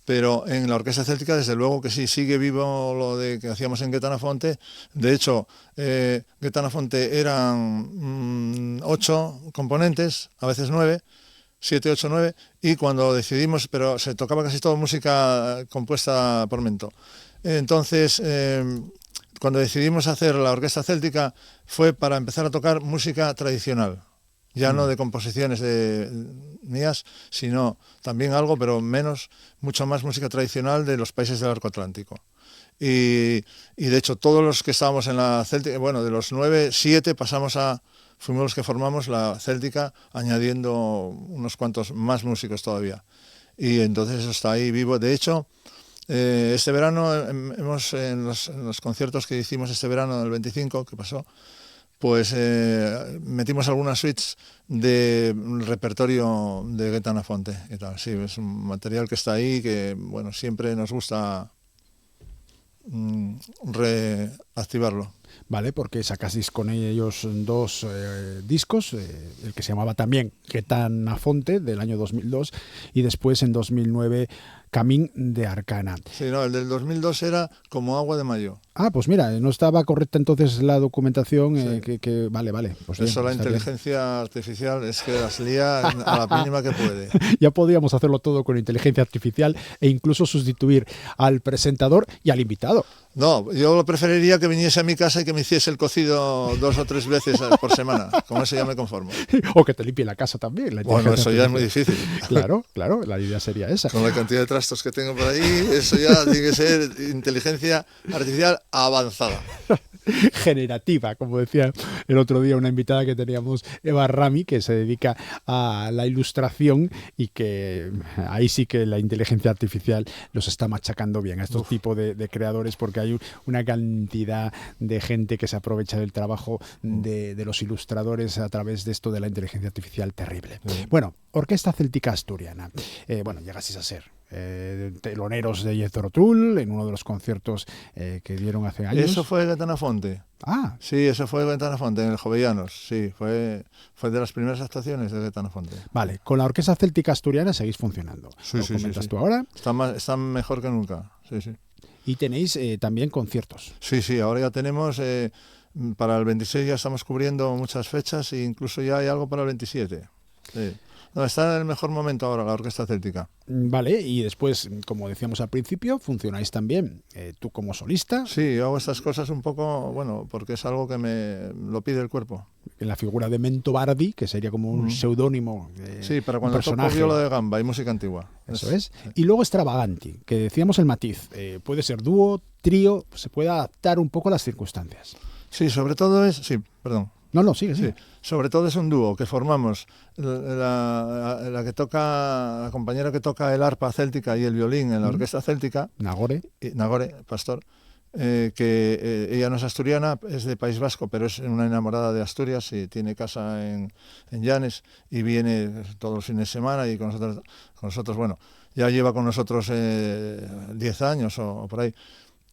pero en la Orquesta Céltica, desde luego que sí, sigue vivo lo de que hacíamos en Gaetano Fonte. De hecho, Gaetano Fonte eran 8 componentes, a veces 9, 7, 8, 9, y cuando decidimos, pero se tocaba casi todo música compuesta por Mento. Entonces, cuando decidimos hacer la Orquesta Céltica fue para empezar a tocar música tradicional, ya no de composiciones mías, sino también algo, pero mucho más música tradicional de los países del Arco Atlántico. Y de hecho todos los que estábamos en la Céltica, bueno, de los 9, 7 fuimos los que formamos la Céltica, añadiendo unos cuantos más músicos todavía. Y entonces eso está ahí vivo. De hecho, este verano en los conciertos que hicimos este verano del 25 que pasó, pues metimos algunas suites del repertorio de Gaetano Fonte y tal. Sí, es un material que está ahí, que bueno, siempre nos gusta reactivarlo. Vale, porque sacasteis con ellos 2 discos, el que se llamaba también Gaetano Fonte, del año 2002, y después en 2009 Camín de Arcana. Sí, no, el del 2002 era Como agua de mayo. Ah, pues mira, no estaba correcta entonces la documentación, Sí. Vale. Pues eso bien, la inteligencia artificial es que las lía a la mínima que puede. Ya podíamos hacerlo todo con inteligencia artificial e incluso sustituir al presentador y al invitado. No, yo preferiría que viniese a mi casa y que me hiciese el cocido 2 o 3 veces por semana. Con eso ya me conformo. O que te limpie la casa también. Bueno, eso ya es muy difícil. Claro, la idea sería esa. Con la cantidad de trastos que tengo por ahí, eso ya tiene que ser inteligencia artificial avanzada. Generativa, como decía el otro día una invitada que teníamos, Eva Rami, que se dedica a la ilustración y que ahí sí que la inteligencia artificial los está machacando bien a estos tipos de creadores, porque hay una cantidad de gente que se aprovecha del trabajo de los ilustradores a través de esto de la inteligencia artificial terrible. Bueno, Orquesta Céltica Asturiana. Bueno, llegasteis a ser teloneros de Jethro Tull en uno de los conciertos que dieron hace años. Eso fue Gaetano Fonte. Ah. Sí, eso fue Gaetano Fonte en el Jovellanos. Sí, fue de las primeras actuaciones de Gaetano Fonte. Vale, con la Orquesta Céltica Asturiana seguís funcionando. Sí, ¿Lo comentas tú ahora? Está mejor que nunca. Sí. Y tenéis también conciertos. Sí, ahora ya tenemos, para el 26 ya estamos cubriendo muchas fechas e incluso ya hay algo para el 27. Sí. No, está en el mejor momento ahora la Orquesta Céltica. Vale, y después, como decíamos al principio, funcionáis también tú como solista. Sí, yo hago estas cosas un poco, bueno, porque es algo que me lo pide el cuerpo. En la figura de Mentobardi, que sería como un seudónimo. Sí, para cuando toco viola de gamba y música antigua. Eso es. Y luego Extravaganti, que decíamos el matiz. Puede ser dúo, trío, se puede adaptar un poco a las circunstancias. Sí, sobre todo es... Sí, perdón. No, sigue. Sí. Sobre todo es un dúo que formamos la compañera que toca el arpa céltica y el violín en la Orquesta Céltica, Nagore Pastor, que ella no es asturiana, es de País Vasco, pero es una enamorada de Asturias y tiene casa en Llanes y viene todos los fines de semana y con nosotros bueno, ya lleva con nosotros 10 años o por ahí.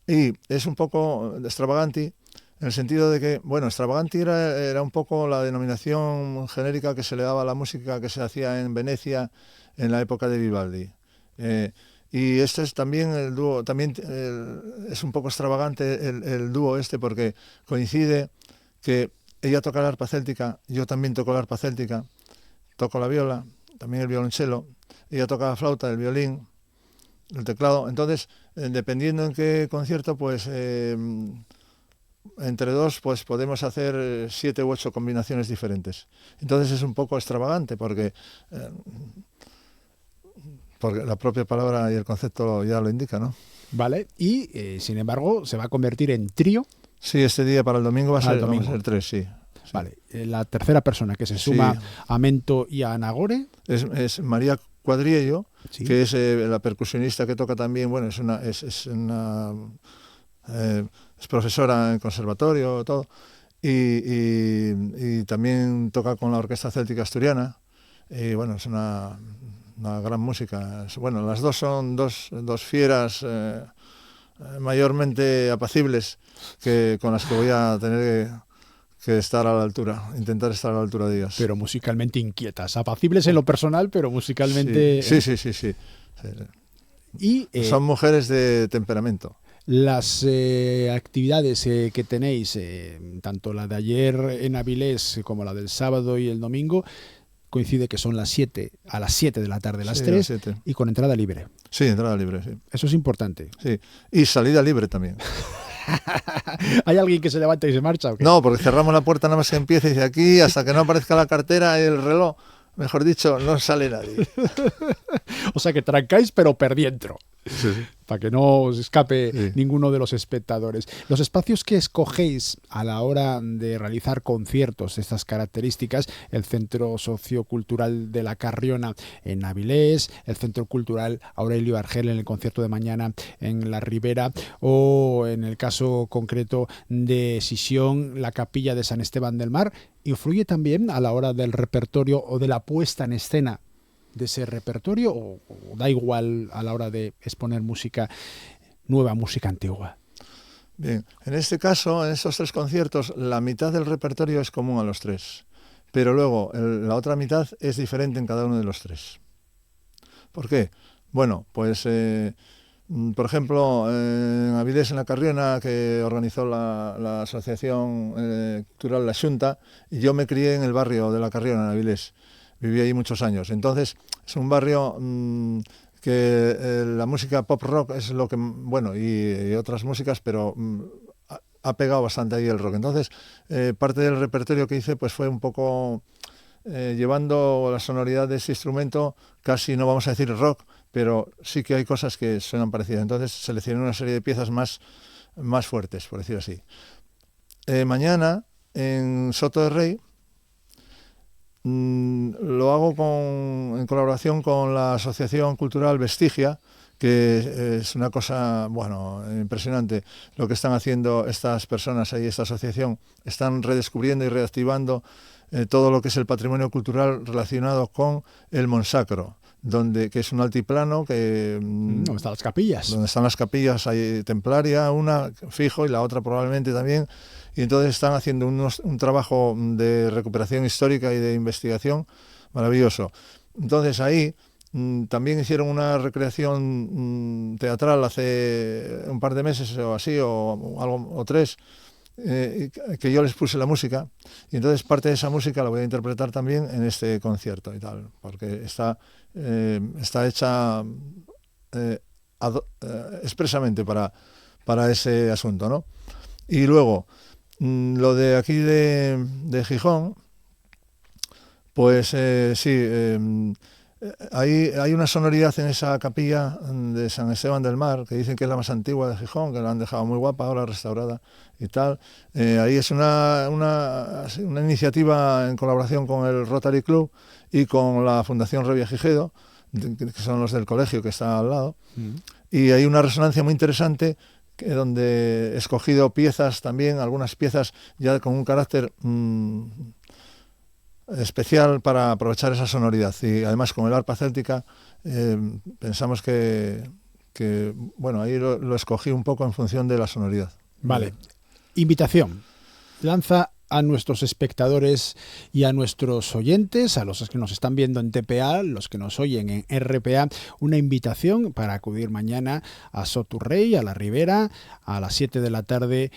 Y es un poco Extravaganti, en el sentido de que, bueno, Extravaganti era un poco la denominación genérica que se le daba a la música que se hacía en Venecia en la época de Vivaldi. Y este es también el dúo, es un poco extravagante el dúo este, porque coincide que ella toca la arpa céltica, yo también toco la arpa céltica, toco la viola, también el violonchelo, ella toca la flauta, el violín, el teclado. Entonces, dependiendo en qué concierto, pues... entre dos pues podemos hacer 7 u 8 combinaciones diferentes. Entonces es un poco extravagante porque la propia palabra y el concepto ya lo indica, ¿no? Vale, y sin embargo se va a convertir en trío. Sí, este día para el domingo va a ser 3, sí. Vale, la tercera persona que se suma a Mento y a Nagore es María Cuadriello, que es la percusionista que toca también, bueno, es profesora en conservatorio, todo, y también toca con la Orquesta Céltica Asturiana. Y bueno, es una gran música. Bueno, las dos son dos fieras mayormente apacibles con las que voy a tener que estar a la altura, intentar estar a la altura de ellas. Pero musicalmente inquietas, apacibles en lo personal, pero musicalmente... Sí. Y, son mujeres de temperamento. Las actividades que tenéis, tanto la de ayer en Avilés como la del sábado y el domingo, coincide que son a las 7 de la tarde, las 3, y con entrada libre. Sí, entrada libre, sí. Eso es importante. Sí, y salida libre también. ¿Hay alguien que se levanta y se marcha o qué? No, porque cerramos la puerta nada más que empiece y dice aquí, hasta que no aparezca la cartera y el reloj, mejor dicho, no sale nadie. O sea que trancáis pero per dentro. Sí. Para que no os escape ninguno de los espectadores. Los espacios que escogéis a la hora de realizar conciertos de estas características, el Centro Sociocultural de la Carriona en Avilés, el Centro Cultural Aurelio Argel en el concierto de mañana en La Ribera, o en el caso concreto de Sisión, la Capilla de San Esteban del Mar, ¿influye también a la hora del repertorio o de la puesta en escena de ese repertorio, o da igual a la hora de exponer música nueva, música antigua? Bien, en este caso, en estos 3 conciertos, la mitad del repertorio es común a los 3, pero luego la otra mitad es diferente en cada uno de los 3. ¿Por qué? Bueno, pues por ejemplo, en Avilés, en la Carriona, que organizó la Asociación Cultural La Xunta, y yo me crié en el barrio de la Carriona, en Avilés. Viví ahí muchos años. Entonces, es un barrio que la música pop rock es lo que, bueno, y otras músicas, pero ha pegado bastante ahí el rock. Entonces, parte del repertorio que hice pues fue un poco llevando la sonoridad de ese instrumento, casi no vamos a decir rock, pero sí que hay cosas que suenan parecidas. Entonces, seleccioné una serie de piezas más fuertes, por decir así. Mañana, en Soto de Rey, lo hago en colaboración con la Asociación Cultural Vestigia, que es una cosa, bueno, impresionante lo que están haciendo estas personas ahí, esta asociación. Están redescubriendo y reactivando todo lo que es el patrimonio cultural relacionado con el Monsacro, que es un altiplano que... ¿Dónde están las capillas? Donde están las capillas, hay templaria, una fijo y la otra probablemente también. Y entonces están haciendo un trabajo de recuperación histórica y de investigación maravilloso. Entonces ahí también hicieron una recreación teatral hace un par de meses o así, o 3, que yo les puse la música, y entonces parte de esa música la voy a interpretar también en este concierto y tal, porque está hecha expresamente para ese asunto, ¿no? Y luego, lo de aquí de Gijón, pues sí, hay una sonoridad en esa capilla de San Esteban del Mar, que dicen que es la más antigua de Gijón, que la han dejado muy guapa, ahora restaurada y tal. Ahí es una iniciativa en colaboración con el Rotary Club y con la Fundación Revillagigedo, que son los del colegio que está al lado. Y hay una resonancia muy interesante, donde he escogido piezas también, algunas piezas ya con un carácter especial para aprovechar esa sonoridad. Y además con el arpa céltica pensamos que bueno, ahí lo escogí un poco en función de la sonoridad. Vale. Invitación. Lanza a nuestros espectadores y a nuestros oyentes, a los que nos están viendo en TPA, los que nos oyen en RPA, una invitación para acudir mañana a Soturrey, a La Ribera, a las 7 de la tarde,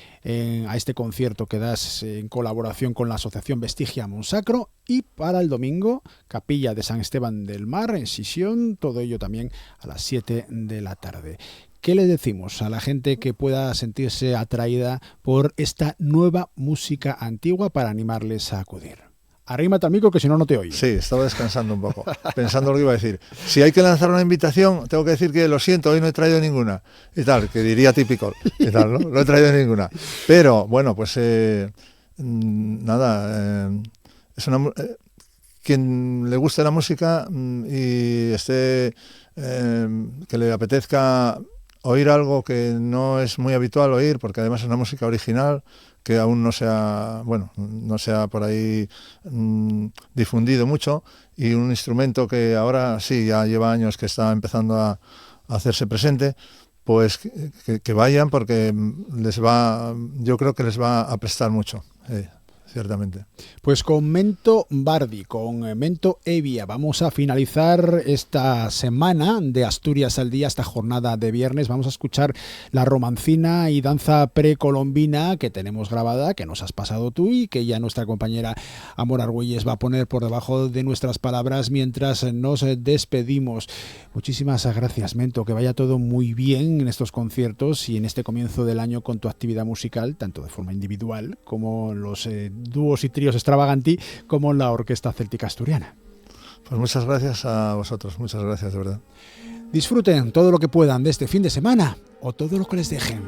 a este concierto que das en colaboración con la Asociación Vestigia Monsacro, y para el domingo, Capilla de San Esteban del Mar, en Sisión, todo ello también a las 7 de la tarde. ¿Qué le decimos a la gente que pueda sentirse atraída por esta nueva música antigua para animarles a acudir? Arrímate al micro, que si no, no te oye. Sí, estaba descansando un poco, pensando lo que iba a decir. Si hay que lanzar una invitación, tengo que decir que lo siento, hoy no he traído ninguna. Y tal, que diría típico. Y tal, ¿no? No he traído ninguna. Pero, bueno, pues nada, es una... quien le guste la música y esté... que le apetezca oír algo que no es muy habitual oír, porque además es una música original, que aún no se ha, bueno, no se ha por ahí difundido mucho, y un instrumento que ahora sí ya lleva años que está empezando a hacerse presente, pues que vayan, porque yo creo que les va a prestar mucho, ciertamente. Pues con Mento Bardi, con Mento Evia, vamos a finalizar esta semana de Asturias al Día, esta jornada de viernes. Vamos a escuchar la romancina y danza precolombina que tenemos grabada, que nos has pasado tú y que ya nuestra compañera Amor Argüelles va a poner por debajo de nuestras palabras mientras nos despedimos. Muchísimas gracias, Mento, que vaya todo muy bien en estos conciertos y en este comienzo del año con tu actividad musical, tanto de forma individual como los dúos y tríos extravaganti, como la Orquesta Céltica Asturiana. Pues muchas gracias a vosotros, muchas gracias de verdad. Disfruten todo lo que puedan de este fin de semana o todo lo que les dejen.